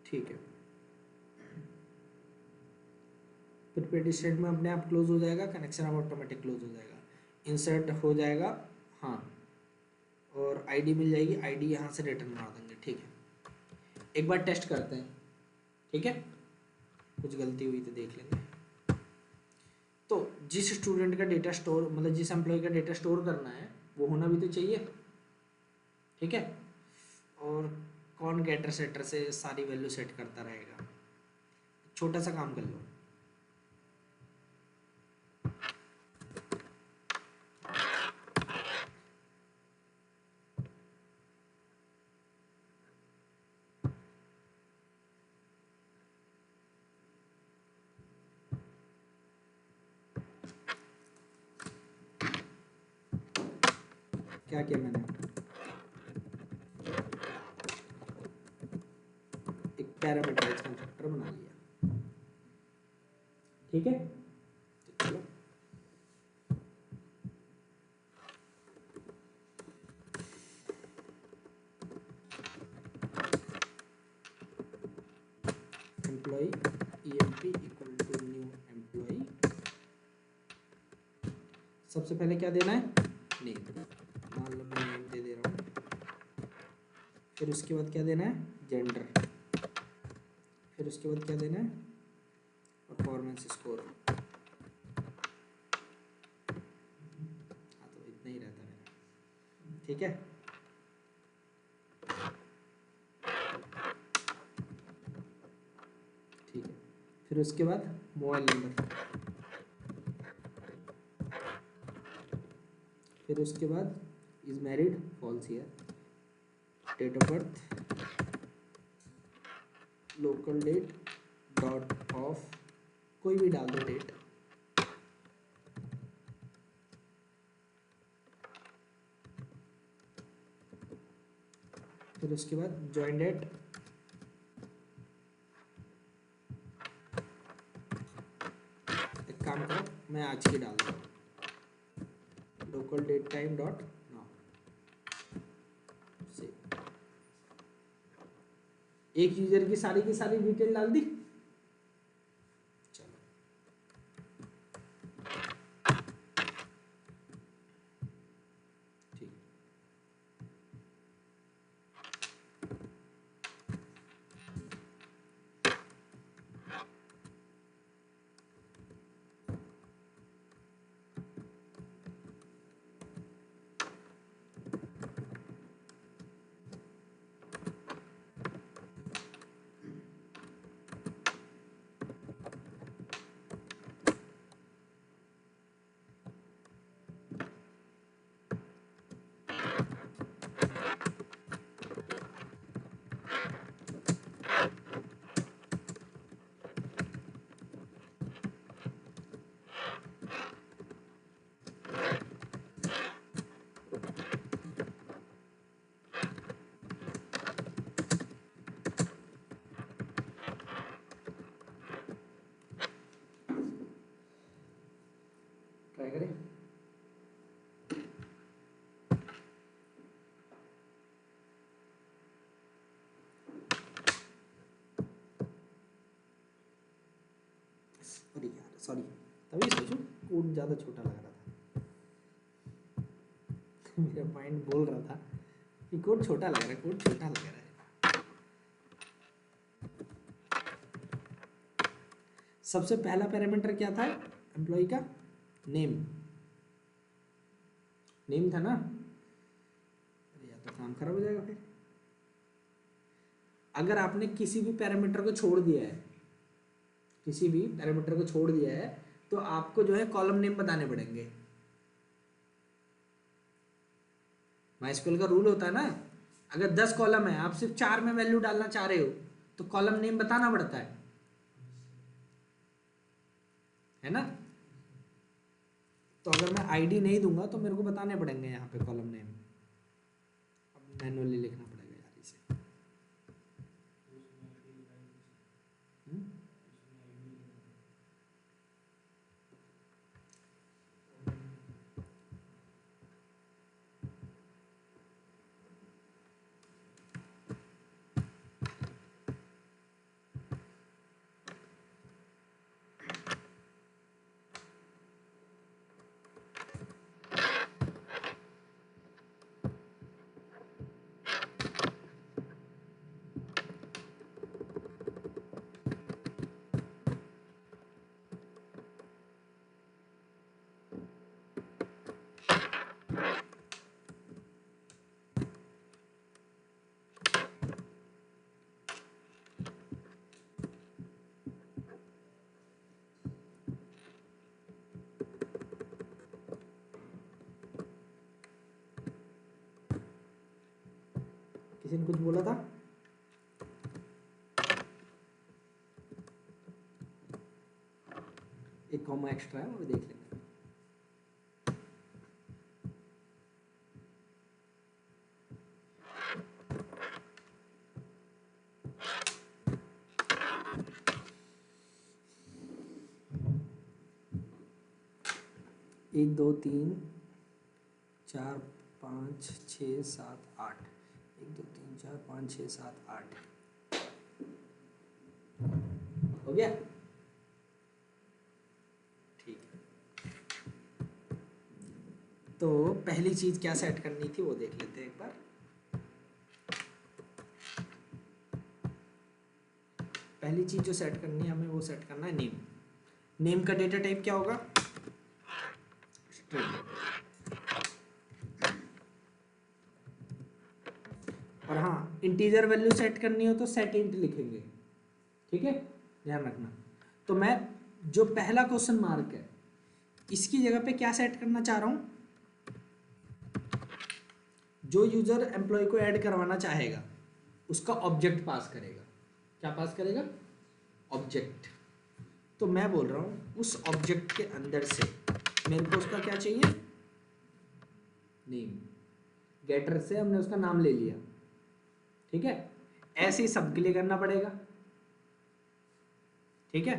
ठीक है। प्रीपेड स्टेट में अपने आप क्लोज हो जाएगा, कनेक्शन अब ऑटोमेटिक क्लोज हो जाएगा, इंसर्ट हो जाएगा, हाँ, और आईडी मिल जाएगी, आईडी यहाँ से रिटर्न बना देंगे, ठीक है। एक बार टेस्ट करते हैं, ठीक है, कुछ गलती हुई तो देख लेंगे। तो जिस स्टूडेंट का डेटा स्टोर, मतलब जिस एम्प्लॉय का डेटा स्टोर करना है वो होना भी तो चाहिए, ठीक है, और कौन गेटर सेटर से सारी वैल्यू सेट करता रहेगा। छोटा सा काम कर लो, क्या किया मैंने, एक पैरामीटराइज्ड कंस्ट्रक्टर बना लिया, ठीक है। तो चलो employee emp equal to new employee, सबसे पहले क्या देना है, नेम, मान लो मैं नेम दे रहा हूँ, फिर उसके बाद क्या देना है, जेंडर, फिर उसके बाद क्या देना है, परफॉर्मेंस स्कोर, हाँ तो इतना ही रहता है, ठीक है। ठीक है, फिर उसके बाद मोबाइल नंबर, फिर उसके बाद is married, false year, date of birth, local date, dot of, कोई भी डाल दो डेट, फिर उसके बाद जॉइन डेट, एक काम करो मैं आज की डाल दूँ, local date time dot now, एक यूजर की सारी डिटेल डाल दी। चलो ठीक, अरे यार सॉरी, तभी सोचूं कोड ज़्यादा छोटा लग रहा था। मेरा माइंड बोल रहा था कि कोड छोटा लग रहा है, कोड छोटा लग रहा है। सबसे पहला पैरामीटर क्या था एम्प्लॉय का? नेम। नेम था ना? अरे यार तो काम खराब हो जाएगा फिर। अगर आपने किसी भी पैरामीटर को छोड़ दिया है, किसी भी पैरामीटर को छोड़ दिया है, तो आपको जो है कॉलम नेम बताने पड़ेंगे। माइस्क्यूएल का रूल होता है ना, अगर 10 कॉलम है, आप सिर्फ 4 में वैल्यू डालना चाह रहे हो तो कॉलम नेम बताना पड़ता है ना? तो अगर मैं आईडी नहीं दूंगा तो मेरे को बताने पड़ेंगे यहाँ पे कॉलम नेम। अब मैनुअली लिखना पड़ेगा यार इसे। किसी ने कुछ बोला था? एक कॉमा एक्स्ट्रा है, वो देख लेंगे। एक दो तीन चार पाँच छः सात आठ, 1 2 3 4 5 6 7 8 हो गया। ठीक है, तो पहली चीज क्या सेट करनी थी वो देख लेते हैं एक बार। पहली चीज जो सेट करनी है हमें, वो सेट करना है नेम। नेम का डेटा टाइप क्या होगा? स्ट्रिंग। और हाँ, इंटीजर वैल्यू सेट करनी हो तो सेट इंट लिखेंगे, ठीक है, ध्यान रखना। तो मैं जो पहला क्वेश्चन मार्क है इसकी जगह पे क्या सेट करना चाह रहा हूं? जो यूजर एम्प्लॉय को ऐड करवाना चाहेगा उसका ऑब्जेक्ट पास करेगा। क्या पास करेगा? ऑब्जेक्ट। तो मैं बोल रहा हूं उस ऑब्जेक्ट के अंदर से मेरे को उसका क्या चाहिए? नेम। गेटर से हमने उसका नाम ले लिया, ठीक है। ऐसे ही सबके लिए करना पड़ेगा, ठीक है।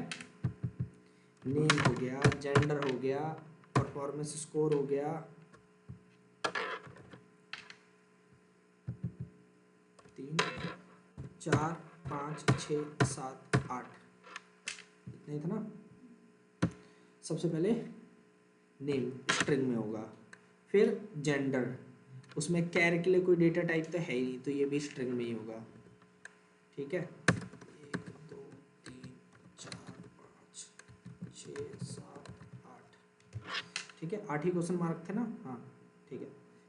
नेम हो गया, जेंडर हो गया, परफॉर्मेंस स्कोर हो गया, 3 4 5 6 7 8, इतना ही था ना। सबसे पहले नेम स्ट्रिंग में होगा, फिर जेंडर, उसमें कैर के लिए कोई डेटा टाइप तो है ही नहीं, तो ये भी स्ट्रिंग में ही होगा, ठीक है। 1 2 3 4 5 6 7 8, ठीक है। 8 ही क्वेश्चन मार्क थे ना? हाँ ठीक है।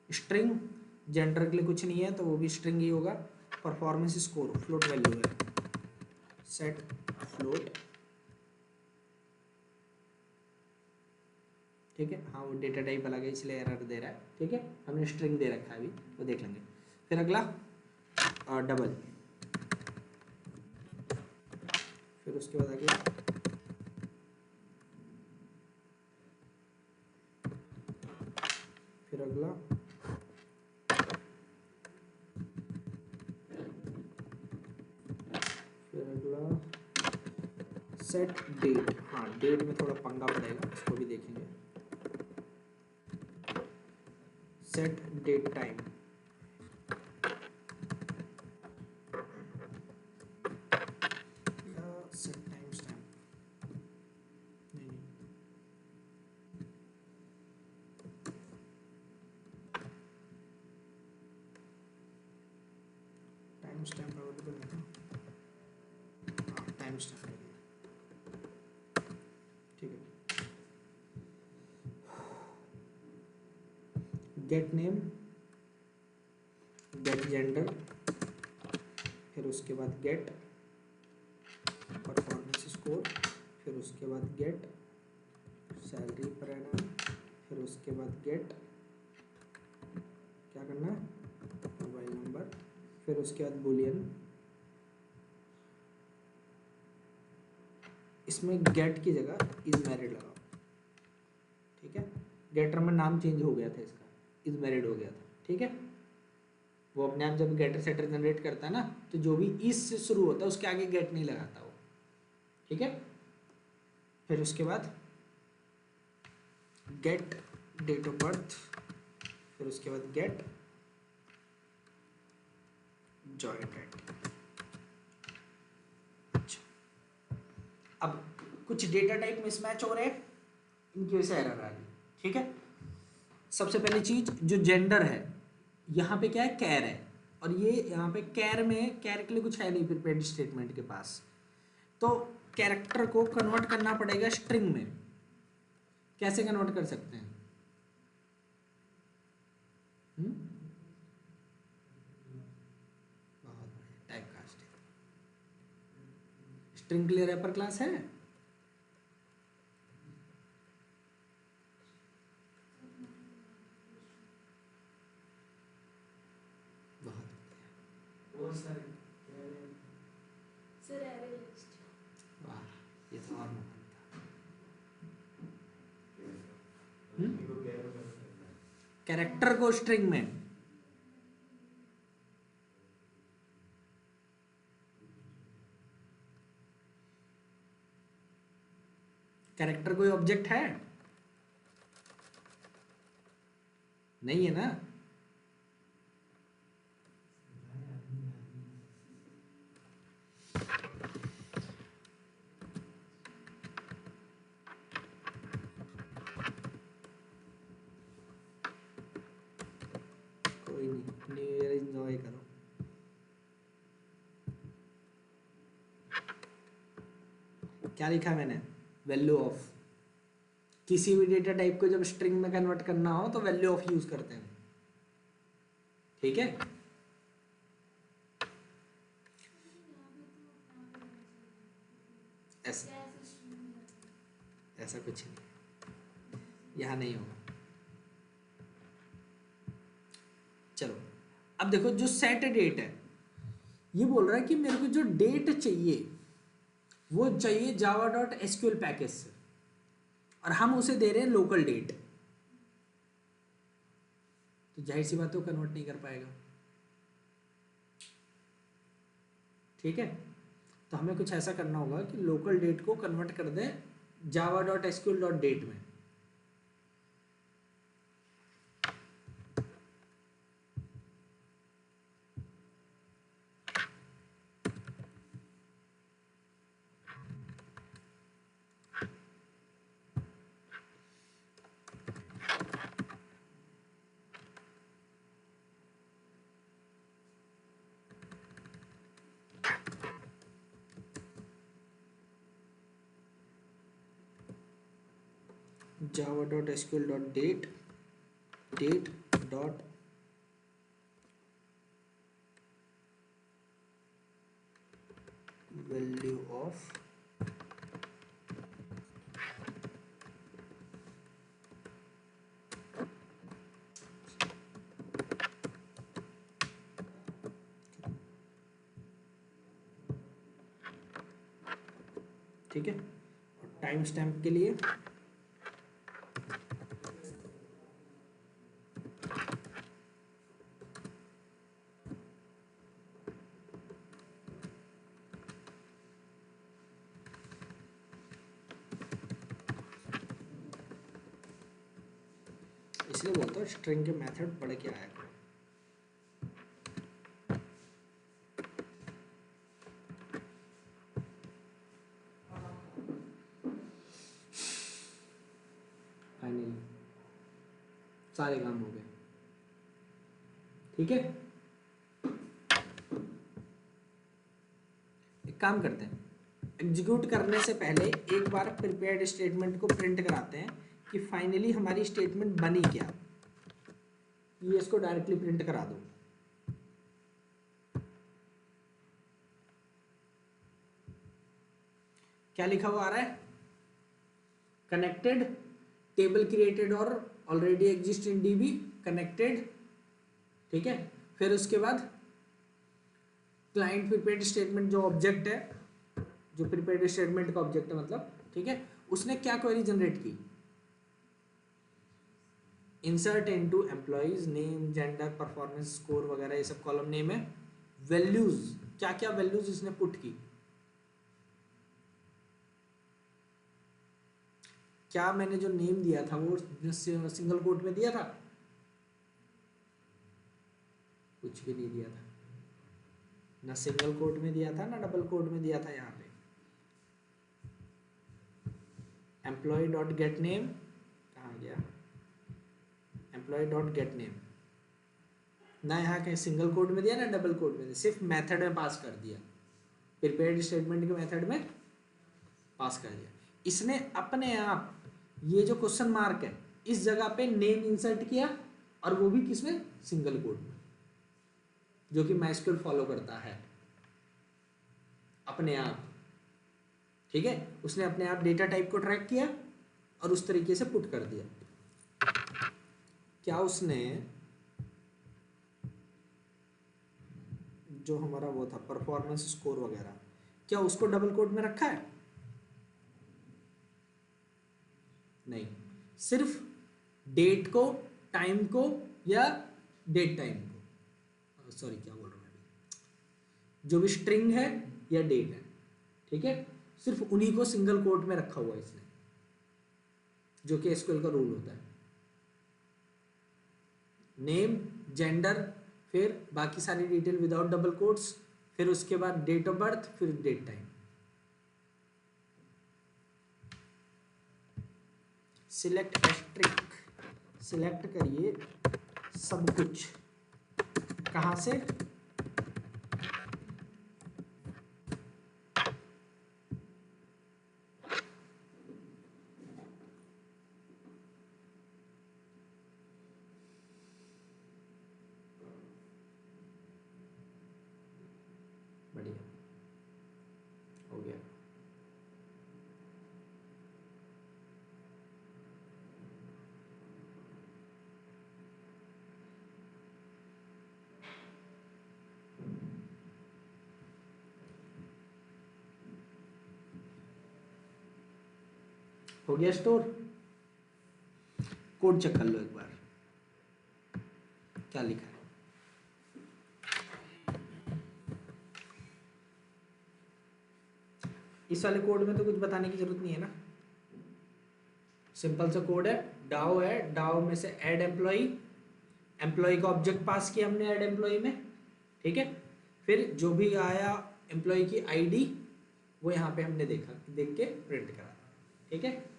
स्ट्रिंग, जेंडर के लिए कुछ नहीं है तो वो भी स्ट्रिंग ही होगा। परफॉर्मेंस स्कोर फ्लोट वैल्यू है, सेट फ्लोट, ठीक है। हाँ वो डेटा टाइप अलग है इसलिए एरर दे रहा है, ठीक है। हमने स्ट्रिंग दे रखा है अभी, वो देख लेंगे। फिर अगला डबल, फिर उसके बाद अगला फिर अगला फिर अगला सेट डेट। हाँ डेट में थोड़ा पंगा पड़ेगा, इसको भी देखेंगे। Set date time, set time stamp, time stamp available है ना, टाइम स्टैम्प है, ठीक है। गेट नेम, गेट जेंडर, फिर उसके बाद गेट परफॉर्मेंस स्कोर, फिर उसके बाद गेट सैलरी पर एनम, फिर उसके बाद गेट क्या करना है, मोबाइल नंबर, फिर उसके बाद बुलियन। इसमें गेट की जगह इज मैरिड लगाओ, ठीक है। गेटर में नाम चेंज हो गया था इसका, इज मैरिड हो गया था, ठीक है। वो अपने आप जब गेटर सेटर जनरेट करता है ना, तो जो भी इस से शुरू होता है उसके आगे गेट नहीं लगाता वो, ठीक है। फिर उसके बाद गेट डेट ऑफ बर्थ, फिर उसके बाद गेट जॉइंट आईडी। अच्छा, अब कुछ डेटा टाइप मिसमैच हो रहे हैं, इनकी वजह से एरर आ रही है, ठीक है। सबसे पहली चीज जो जेंडर है, यहाँ पे क्या है, कैर है, और ये यहाँ पे कैर में, कैर के लिए कुछ है नहीं प्रिपेयर्ड स्टेटमेंट के पास, तो कैरेक्टर को कन्वर्ट करना पड़ेगा स्ट्रिंग में। कैसे कन्वर्ट कर सकते हैं? Type casting. स्ट्रिंग के लिए रैपर क्लास है? वाह, ये तो और कैरेक्टर को स्ट्रिंग में, कैरेक्टर कोई ऑब्जेक्ट है? नहीं है ना। कोई नहीं, न्यू ईयर एंजॉय करो। क्या लिखा मैंने? Value of. किसी भी डेटा टाइप को जब स्ट्रिंग में कन्वर्ट करना हो तो वैल्यू ऑफ यूज करते हैं, ठीक है। ऐसा ऐसा कुछ नहीं, यहाँ नहीं होगा। चलो, अब देखो जो सेट डेट है, ये बोल रहा है कि मेरे को जो डेट चाहिए वो चाहिए java.sql पैकेज से, और हम उसे दे रहे हैं लोकल डेट, तो जाहिर सी बात है वो कन्वर्ट नहीं कर पाएगा, ठीक है। तो हमें कुछ ऐसा करना होगा कि लोकल डेट को कन्वर्ट कर दें java.sql.date में। java.sql.date date dot value of ठीक है। और टाइम स्टैम्प के लिए इसलिए बोलता हूँ स्ट्रिंग के मेथड पढ़ के आया करो। फाइनली सारे काम हो गए, ठीक है। काम करते हैं, एग्जीक्यूट करने से पहले एक बार प्रिपेयर्ड स्टेटमेंट को प्रिंट कराते हैं कि फाइनली हमारी स्टेटमेंट बनी क्या। ये इसको डायरेक्टली प्रिंट करा दो। क्या लिखा हुआ आ रहा है? कनेक्टेड, टेबल क्रिएटेड और already exist in dB, connected, ठीक है। फिर उसके बाद क्लाइंट प्रिपेयर्ड स्टेटमेंट जो ऑब्जेक्ट है, जो प्रिपेयर्ड स्टेटमेंट का ऑब्जेक्ट है मतलब, ठीक है, उसने क्या क्वेरी जनरेट की? Insert into employees name, gender, performance score वगैरह ये सब कॉलम नेम है। वैल्यूज, क्या क्या वैल्यूज इसने पुट की? क्या मैंने जो नेम दिया था वो सिंगल कोट में दिया था? कुछ भी नहीं दिया था, ना सिंगल कोट में दिया था ना डबल कोट में दिया था। यहाँ पे एम्प्लॉय डॉट गेट नेम कहाँ गया? एम्प्लॉय डॉट गेट नेम ना यहाँ कहीं सिंगल कोट में दिया ना डबल कोट में दिया, सिर्फ मेथड में पास कर दिया, प्रिपेयर्ड स्टेटमेंट के मेथड में पास कर दिया। इसने अपने आप ये जो क्वेश्चन मार्क है इस जगह पे नेम इंसर्ट किया, और वो भी किसमें? सिंगल कोट में, जो कि माइस्क्यूएल फॉलो करता है अपने आप, ठीक है। उसने अपने आप डेटा टाइप को ट्रैक किया और उस तरीके से पुट कर दिया। क्या उसने जो हमारा वो था परफॉर्मेंस स्कोर वगैरह, क्या उसको डबल कोट में रखा है? नहीं, सिर्फ डेट को, टाइम को या डेट टाइम को, सॉरी क्या बोल रहा हूँ मैं, जो भी स्ट्रिंग है या डेट है, ठीक है, सिर्फ उन्हीं को सिंगल कोट में रखा हुआ है इसने, जो कि एसक्यूएल का रूल होता है। नेम, जेंडर, फिर बाकी सारी डिटेल विदाउट डबल कोट्स, फिर उसके बाद डेट ऑफ बर्थ, फिर date time. Select asterisk, select करिए सब कुछ, कहाँ से? बढ़िया हो गया। हो गया स्टोर। कोड चेक कर लो एक बार, क्या लिखा है। इस वाले कोड में तो कुछ बताने की जरूरत नहीं है ना, सिंपल सा कोड है। डाउ है, डाउ में से ऐड एम्प्लॉई, एम्प्लॉय का ऑब्जेक्ट पास किया हमने ऐड एम्प्लॉय में, ठीक है। फिर जो भी आया एम्प्लॉय की आईडी वो यहाँ पे हमने देखा, देख के प्रिंट करा, ठीक है।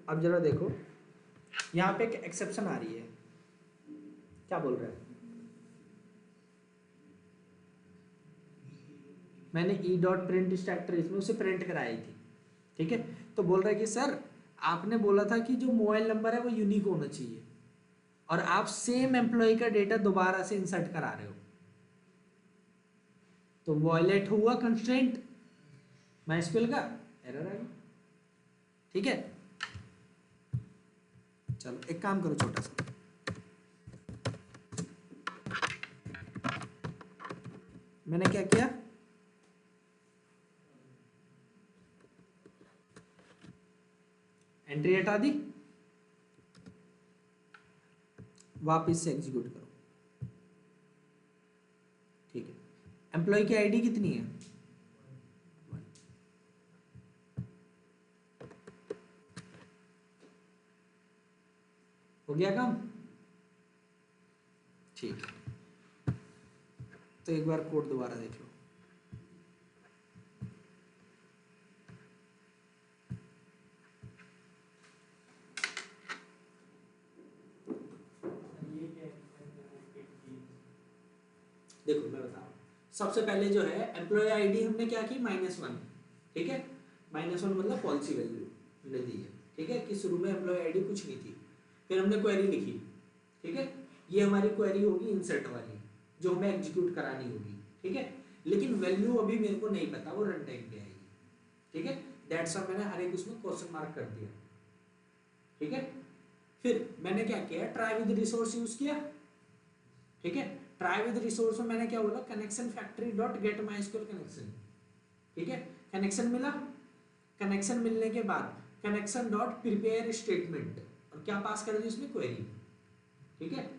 अब जरा देखो, यहाँ पे एक एक्सेप्शन आ रही है, क्या बोल रहा है? मैंने E dot print stack trace में उसे प्रिंट कराई थी, ठीक है। तो बोल रहा है कि सर आपने बोला था कि जो मोबाइल नंबर है वो यूनिक होना चाहिए, और आप सेम एम्प्लॉय का डेटा दोबारा से इंसर्ट करा रहे हो, तो वॉयलेट हुआ कंस्ट्रेंट माइस्क्यूएल का, एरर आएगा, ठीक है। चलो एक काम करो छोटा सा, मैंने क्या किया, एंट्री हटा दी, वापस से एग्जीक्यूट करो, ठीक है। एम्प्लॉय की आईडी कितनी है? हो गया काम, ठीक है। तो एक बार कोड दोबारा देख लो। देखो मैं बता रहा हूँ, सबसे पहले जो है एम्प्लॉय आईडी हमने क्या की -1, ठीक है, -1 मतलब पॉलिसी वैल्यू हमने दी है, ठीक है, कि शुरू में एम्प्लॉय आईडी कुछ नहीं थी। फिर हमने क्वेरी लिखी, ठीक है, ये हमारी क्वेरी होगी इंसर्ट वाली जो हमें एग्जीक्यूट करानी होगी, ठीक है, लेकिन वैल्यू अभी मेरे को नहीं पता वो रन टाइम पे आएगी, ठीक है, दैट्स व्हाई मैंने हर एक उसमें क्वेश्चन मार्क कर दिया, ठीक है। फिर मैंने क्या किया, ट्राई विद रिसोर्स यूज किया, ठीक है, ट्राई विद रिसोर्स में मैंने क्या बोला, connection factory dot gate MySQL connection, ठीक है, कनेक्शन मिला, कनेक्शन मिलने के बाद कनेक्शन डॉट प्रिपेयर स्टेटमेंट, और क्या पास कर दी उसमें, क्वेरी, ठीक है।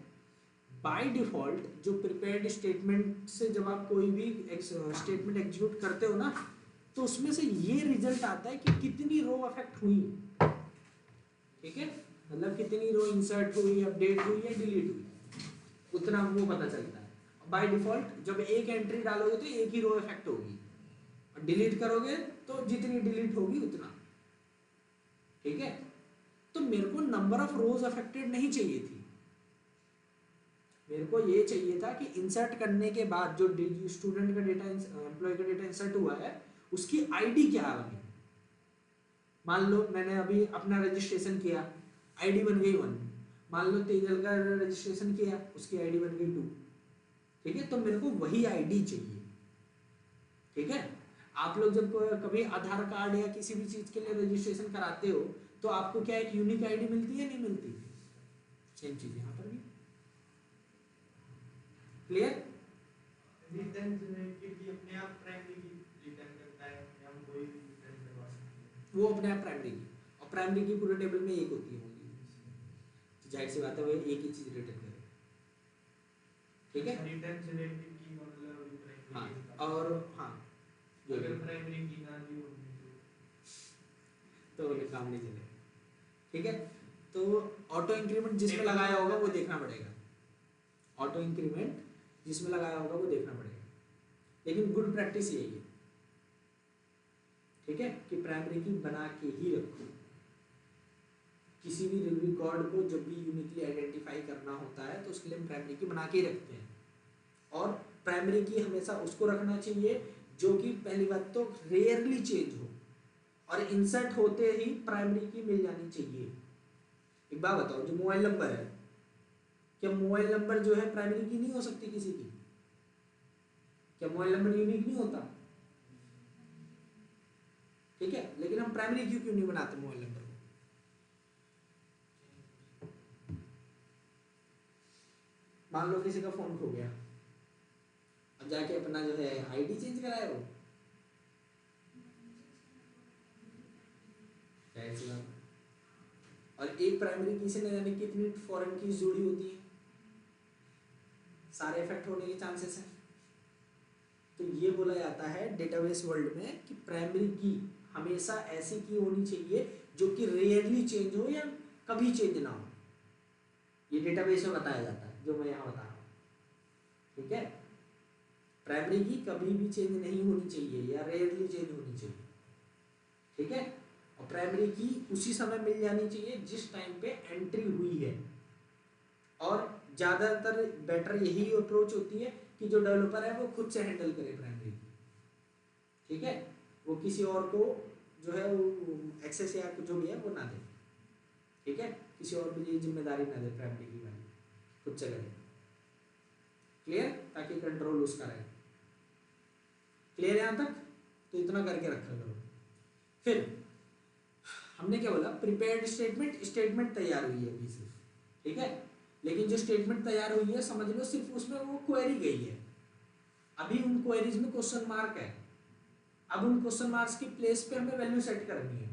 बाय डिफॉल्ट जो प्रिपेयर्ड स्टेटमेंट से जब आप कोई भी स्टेटमेंट एग्जीक्यूट करते हो ना, तो उसमें से ये रिजल्ट आता है कि कितनी रो अफेक्ट हुई, ठीक है, मतलब कितनी रो इंसर्ट हुई, अपडेट हुई या डिलीट हुई, उतना वो पता चलता है। बाय डिफॉल्ट जब एक एंट्री डालोगे तो एक ही रो इफेक्ट होगी, और डिलीट करोगे तो जितनी डिलीट होगी उतना, ठीक है। तो मेरे को नंबर ऑफ रोज अफेक्टेड नहीं चाहिए थी, मेरे को ये चाहिए था कि इंसर्ट करने के बाद जो स्टूडेंट का डेटा, एम्प्लॉय का डेटा इंसर्ट हुआ है उसकी आईडी क्या बनी। मान लो मैंने अभी अपना रजिस्ट्रेशन किया, आईडी बन गई 1, मान लो तेजल का रजिस्ट्रेशन किया, उसकी आईडी बन गई 2, ठीक है, तो मेरे को वही आईडी चाहिए, ठीक है। आप लोग जब कभी आधार कार्ड या किसी भी चीज के लिए रजिस्ट्रेशन कराते हो तो आपको क्या एक यूनिक आईडी मिलती है, नहीं मिलती, सेम चीज यहाँ पर भी, क्लियर। रिटर्न जनरेटेड भी अपने आप प्राइमरी की रिटर्न करता है, या हम कोई भी रिटर्न करवा सकते हैं, वो अपने आप प्राइमरी की, और प्राइमरी की पूरे टेबल में एक होती है होगी, तो जाहिर सी बात है वो एक ही चीज रिटर्न करे, ठीक है। रिटर्न जनरेटेड की मतलब प्राइमरी, हाँ, और हाँ अगर प्राइमरी की ना दी हो तो काम नहीं चलेगा, ठीक है। तो ऑटो इंक्रीमेंट जिसमें लगाया होगा वो देखना पड़ेगा, ऑटो इंक्रीमेंट जिसमें लगाया होगा वो देखना पड़ेगा, लेकिन गुड प्रैक्टिस यही है, ठीक है, कि प्राइमरी की बना के ही रखो। किसी भी रिकॉर्ड को जब भी यूनिकली आइडेंटिफाई करना होता है तो उसके लिए हम प्राइमरी की बना के ही रखते हैं, और प्राइमरी की हमेशा उसको रखना चाहिए जो कि पहली बात तो रेयरली चेंज हो, और इंसर्ट होते ही प्राइमरी की मिल जानी चाहिए। एक बात बताओ, जो मोबाइल नंबर है, क्या मोबाइल नंबर जो है प्राइमरी की नहीं हो सकती किसी की, क्या मोबाइल नंबर यूनिक नहीं होता, ठीक है, लेकिन हम प्राइमरी की क्यों नहीं बनाते मोबाइल नंबर को। मान लो किसी का फोन खो गया, अब जाके अपना जो है आईडी चेंज कराए हो, और एक प्राइमरी की से न जाने कितनी फॉरेन की जुड़ी होती है, सारे इफेक्ट होने के चांसेस हैं। तो ये बोला जाता है डेटाबेस वर्ल्ड में कि प्राइमरी की हमेशा ऐसी की होनी चाहिए जो कि रेयरली चेंज हो या कभी चेंज ना हो, ये डेटाबेस में बताया जाता है जो मैं यहाँ बता रहा हूँ, ठीक है। प्राइमरी की कभी भी चेंज नहीं होनी चाहिए या रेयरली चेंज होनी चाहिए, ठीक है, और प्राइमरी की उसी समय मिल जानी चाहिए जिस टाइम पे एंट्री हुई है, और ज़्यादातर बेटर यही अप्रोच होती है कि जो डेवलपर है वो खुद से हैंडल करे प्राइमरी की, ठीक है, वो किसी और को जो है वो एक्सेस या कुछ जो भी है वो ना दे, ठीक है, किसी और को ये जिम्मेदारी ना दे प्राइमरी की वाली, खुद से करे, क्लियर, ताकि कंट्रोल उसका रहे, क्लियर यहाँ तक। तो इतना करके रखा करो। फिर हमने क्या बोला, प्रिपेयर्ड स्टेटमेंट, स्टेटमेंट तैयार हुई है अभी सिर्फ, ठीक है, लेकिन जो स्टेटमेंट तैयार हुई है समझ लो सिर्फ उसमें वो क्वेरी गई है, अभी उन क्वेरीज में क्वेश्चन मार्क है, अब उन क्वेश्चन मार्क्स की प्लेस पे हमें वैल्यू सेट करनी है,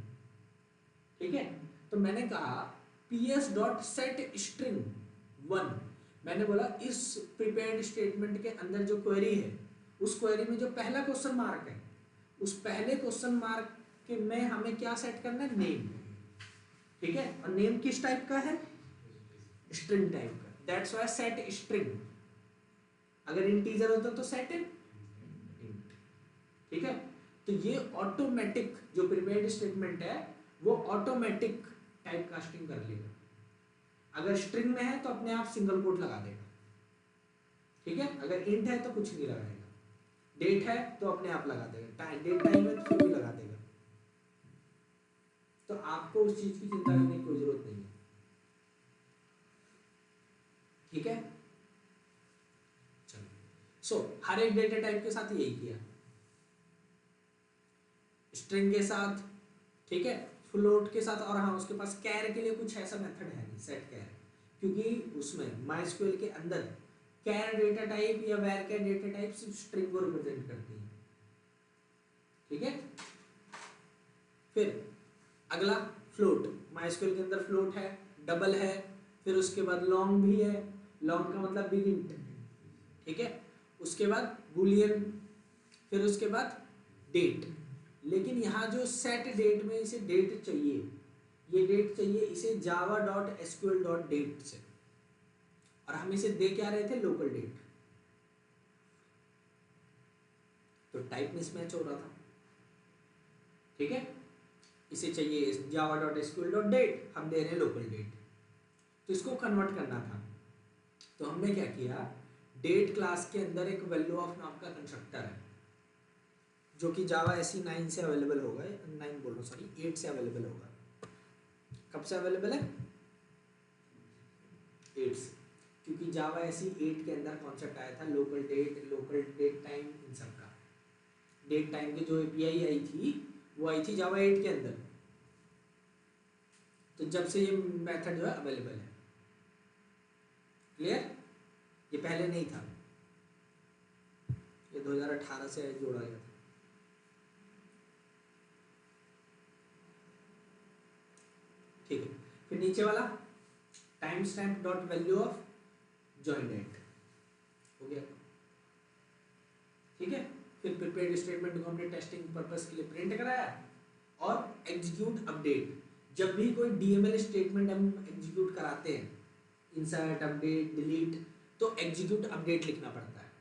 ठीक है। तो मैंने कहा ps.set string 1, मैंने बोला इस प्रिपेयर्ड स्टेटमेंट के अंदर जो क्वेरी है उस क्वेरी में जो पहला क्वेश्चन मार्क है उस पहले क्वेश्चन मार्क के में हमें क्या सेट करना है, नेम, ठीक है, और नेम किस टाइप का है, स्ट्रिंग टाइप का, दैट्स व्हाई सेट स्ट्रिंग, अगर इंटीजर होता तो सेट इन इंट, ठीक है। तो ये ऑटोमेटिक जो प्रीपेड स्टेटमेंट है वो ऑटोमेटिक टाइप कास्टिंग कर लेगा। अगर स्ट्रिंग में है तो अपने आप सिंगल कोट लगा देगा, ठीक है। अगर इंट है तो कुछ नहीं लगाएगा, डेट है तो अपने आप लगा देगा, डेट टाइम है तो भी लगा देगा। तो आपको उस चीज की चिंता करने की कोई जरूरत नहीं है, ठीक है। चलो सो हर एक डेटा टाइप के साथ यही किया, स्ट्रिंग के साथ, ठीक है, फ्लोट के साथ, और हाँ उसके पास कैर के लिए कुछ ऐसा मेथड है नहीं, सेट कैर, क्योंकि उसमें माइस्क्यूएल के अंदर कैर डेटा टाइप या वैर कैर डेटा टाइप सिर्फ स्ट्रिंग को रिप्रेजेंट करती है, ठीक है। फिर अगला फ्लोट, माइस्क्यूएल के अंदर फ्लोट है, डबल है, फिर उसके बाद लॉन्ग भी है, लॉन्ग का मतलब बिग इंट, ठीक है। उसके बाद बूलियन, फिर उसके बाद डेट। लेकिन यहाँ जो सेट डेट में इसे डेट चाहिए, ये डेट चाहिए इसे java.sql.date से, और हम इसे दे क्या रहे थे, लोकल डेट। तो टाइप मिसमैच हो रहा था, ठीक है। इसे चाहिए java.sql.date, हम दे रहे हैं लोकल डेट, तो इसको कन्वर्ट करना था। तो हमने क्या किया, डेट क्लास के अंदर एक वैल्यू ऑफ नाम का कंस्ट्रक्टर है जो कि जावा एसी 9 से अवेलेबल होगा, 9 बोल रहा हूँ सॉरी 8 से अवेलेबल होगा। कब से अवेलेबल है, 8 से, क्योंकि जावा एसी 8 के अंदर कॉन्सेप्ट आया था लोकल डेट टाइम, इन सब का डेट टाइम की जो एपीआई आई थी वो आई थी जावा 8 के अंदर। तो जब से ये मेथड जो है अवेलेबल है, क्लियर, ये पहले नहीं था, ये 2018 से जोड़ा गया था, ठीक है। फिर नीचे वाला time stamp dot value of join date हो गया, ठीक है। फिर प्रीपेड स्टेटमेंट को हमने टेस्टिंग पर्पस के लिए प्रिंट कराया, और एग्जीक्यूट अपडेट, जब भी कोई डीएमएल स्टेटमेंट हम एग्जीक्यूट कराते हैं, इंसर्ट अपडेट डिलीट, तो एग्जीक्यूट अपडेट लिखना पड़ता है,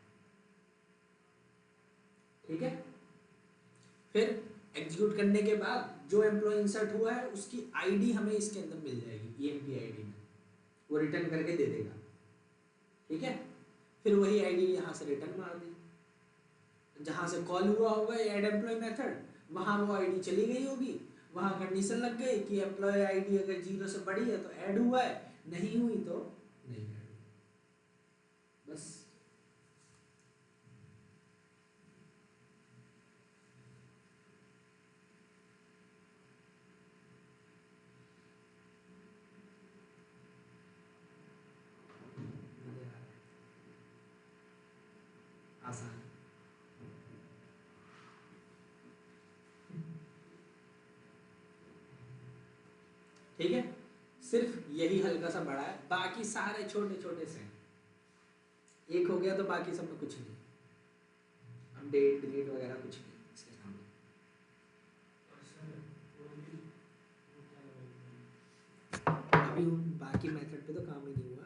ठीक है। फिर एग्जीक्यूट करने के बाद जो एम्प्लॉय इंसर्ट हुआ है उसकी आईडी हमें इसके अंदर मिल जाएगी, ईएमपी आईडी में, वो रिटर्न करके दे देगा, ठीक है। फिर वही आईडी यहाँ से रिटर्न मार दी, जहाँ से कॉल हुआ होगा ऐड एम्प्लॉय मेथड, वहाँ वो आईडी चली गई होगी, वहाँ कंडीशन लग गई कि एम्प्लॉय आईडी अगर 0 से बड़ी है तो ऐड हुआ है, नहीं हुई तो नहीं ऐड हुआ, बस। आसान, ठीक है। सिर्फ यही हल्का सा बड़ा है, बाकी सारे छोटे छोटे से, एक हो गया तो बाकी सब में कुछ नहीं, अपडेट डिलीट वगैरह कुछ नहीं इसके सामने। अभी उन बाकी मेथड पे तो काम ही नहीं हुआ,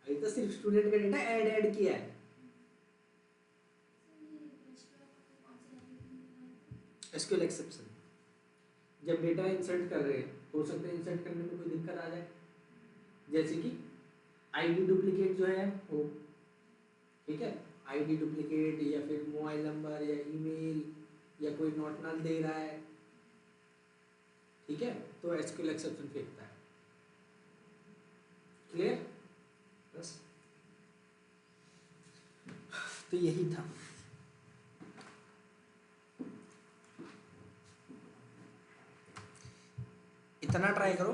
अभी तो सिर्फ स्टूडेंट का डेटा ऐड किया है। एसक्यूएल एक्सेप्शन, जब डेटा इंसर्ट कर रहे हैं, हो सकता है इंसर्ट करने में कोई दिक्कत आ जाए, जैसे कि आईडी डुप्लीकेट जो है वो, ठीक है, आईडी डुप्लीकेट, या फिर मोबाइल नंबर या ईमेल, या कोई नॉट नल दे रहा है, ठीक है, तो एसक्यूएल एक्सेप्शन फेंकता है, क्लियर, बस। तो यही था, इतना ट्राई करो।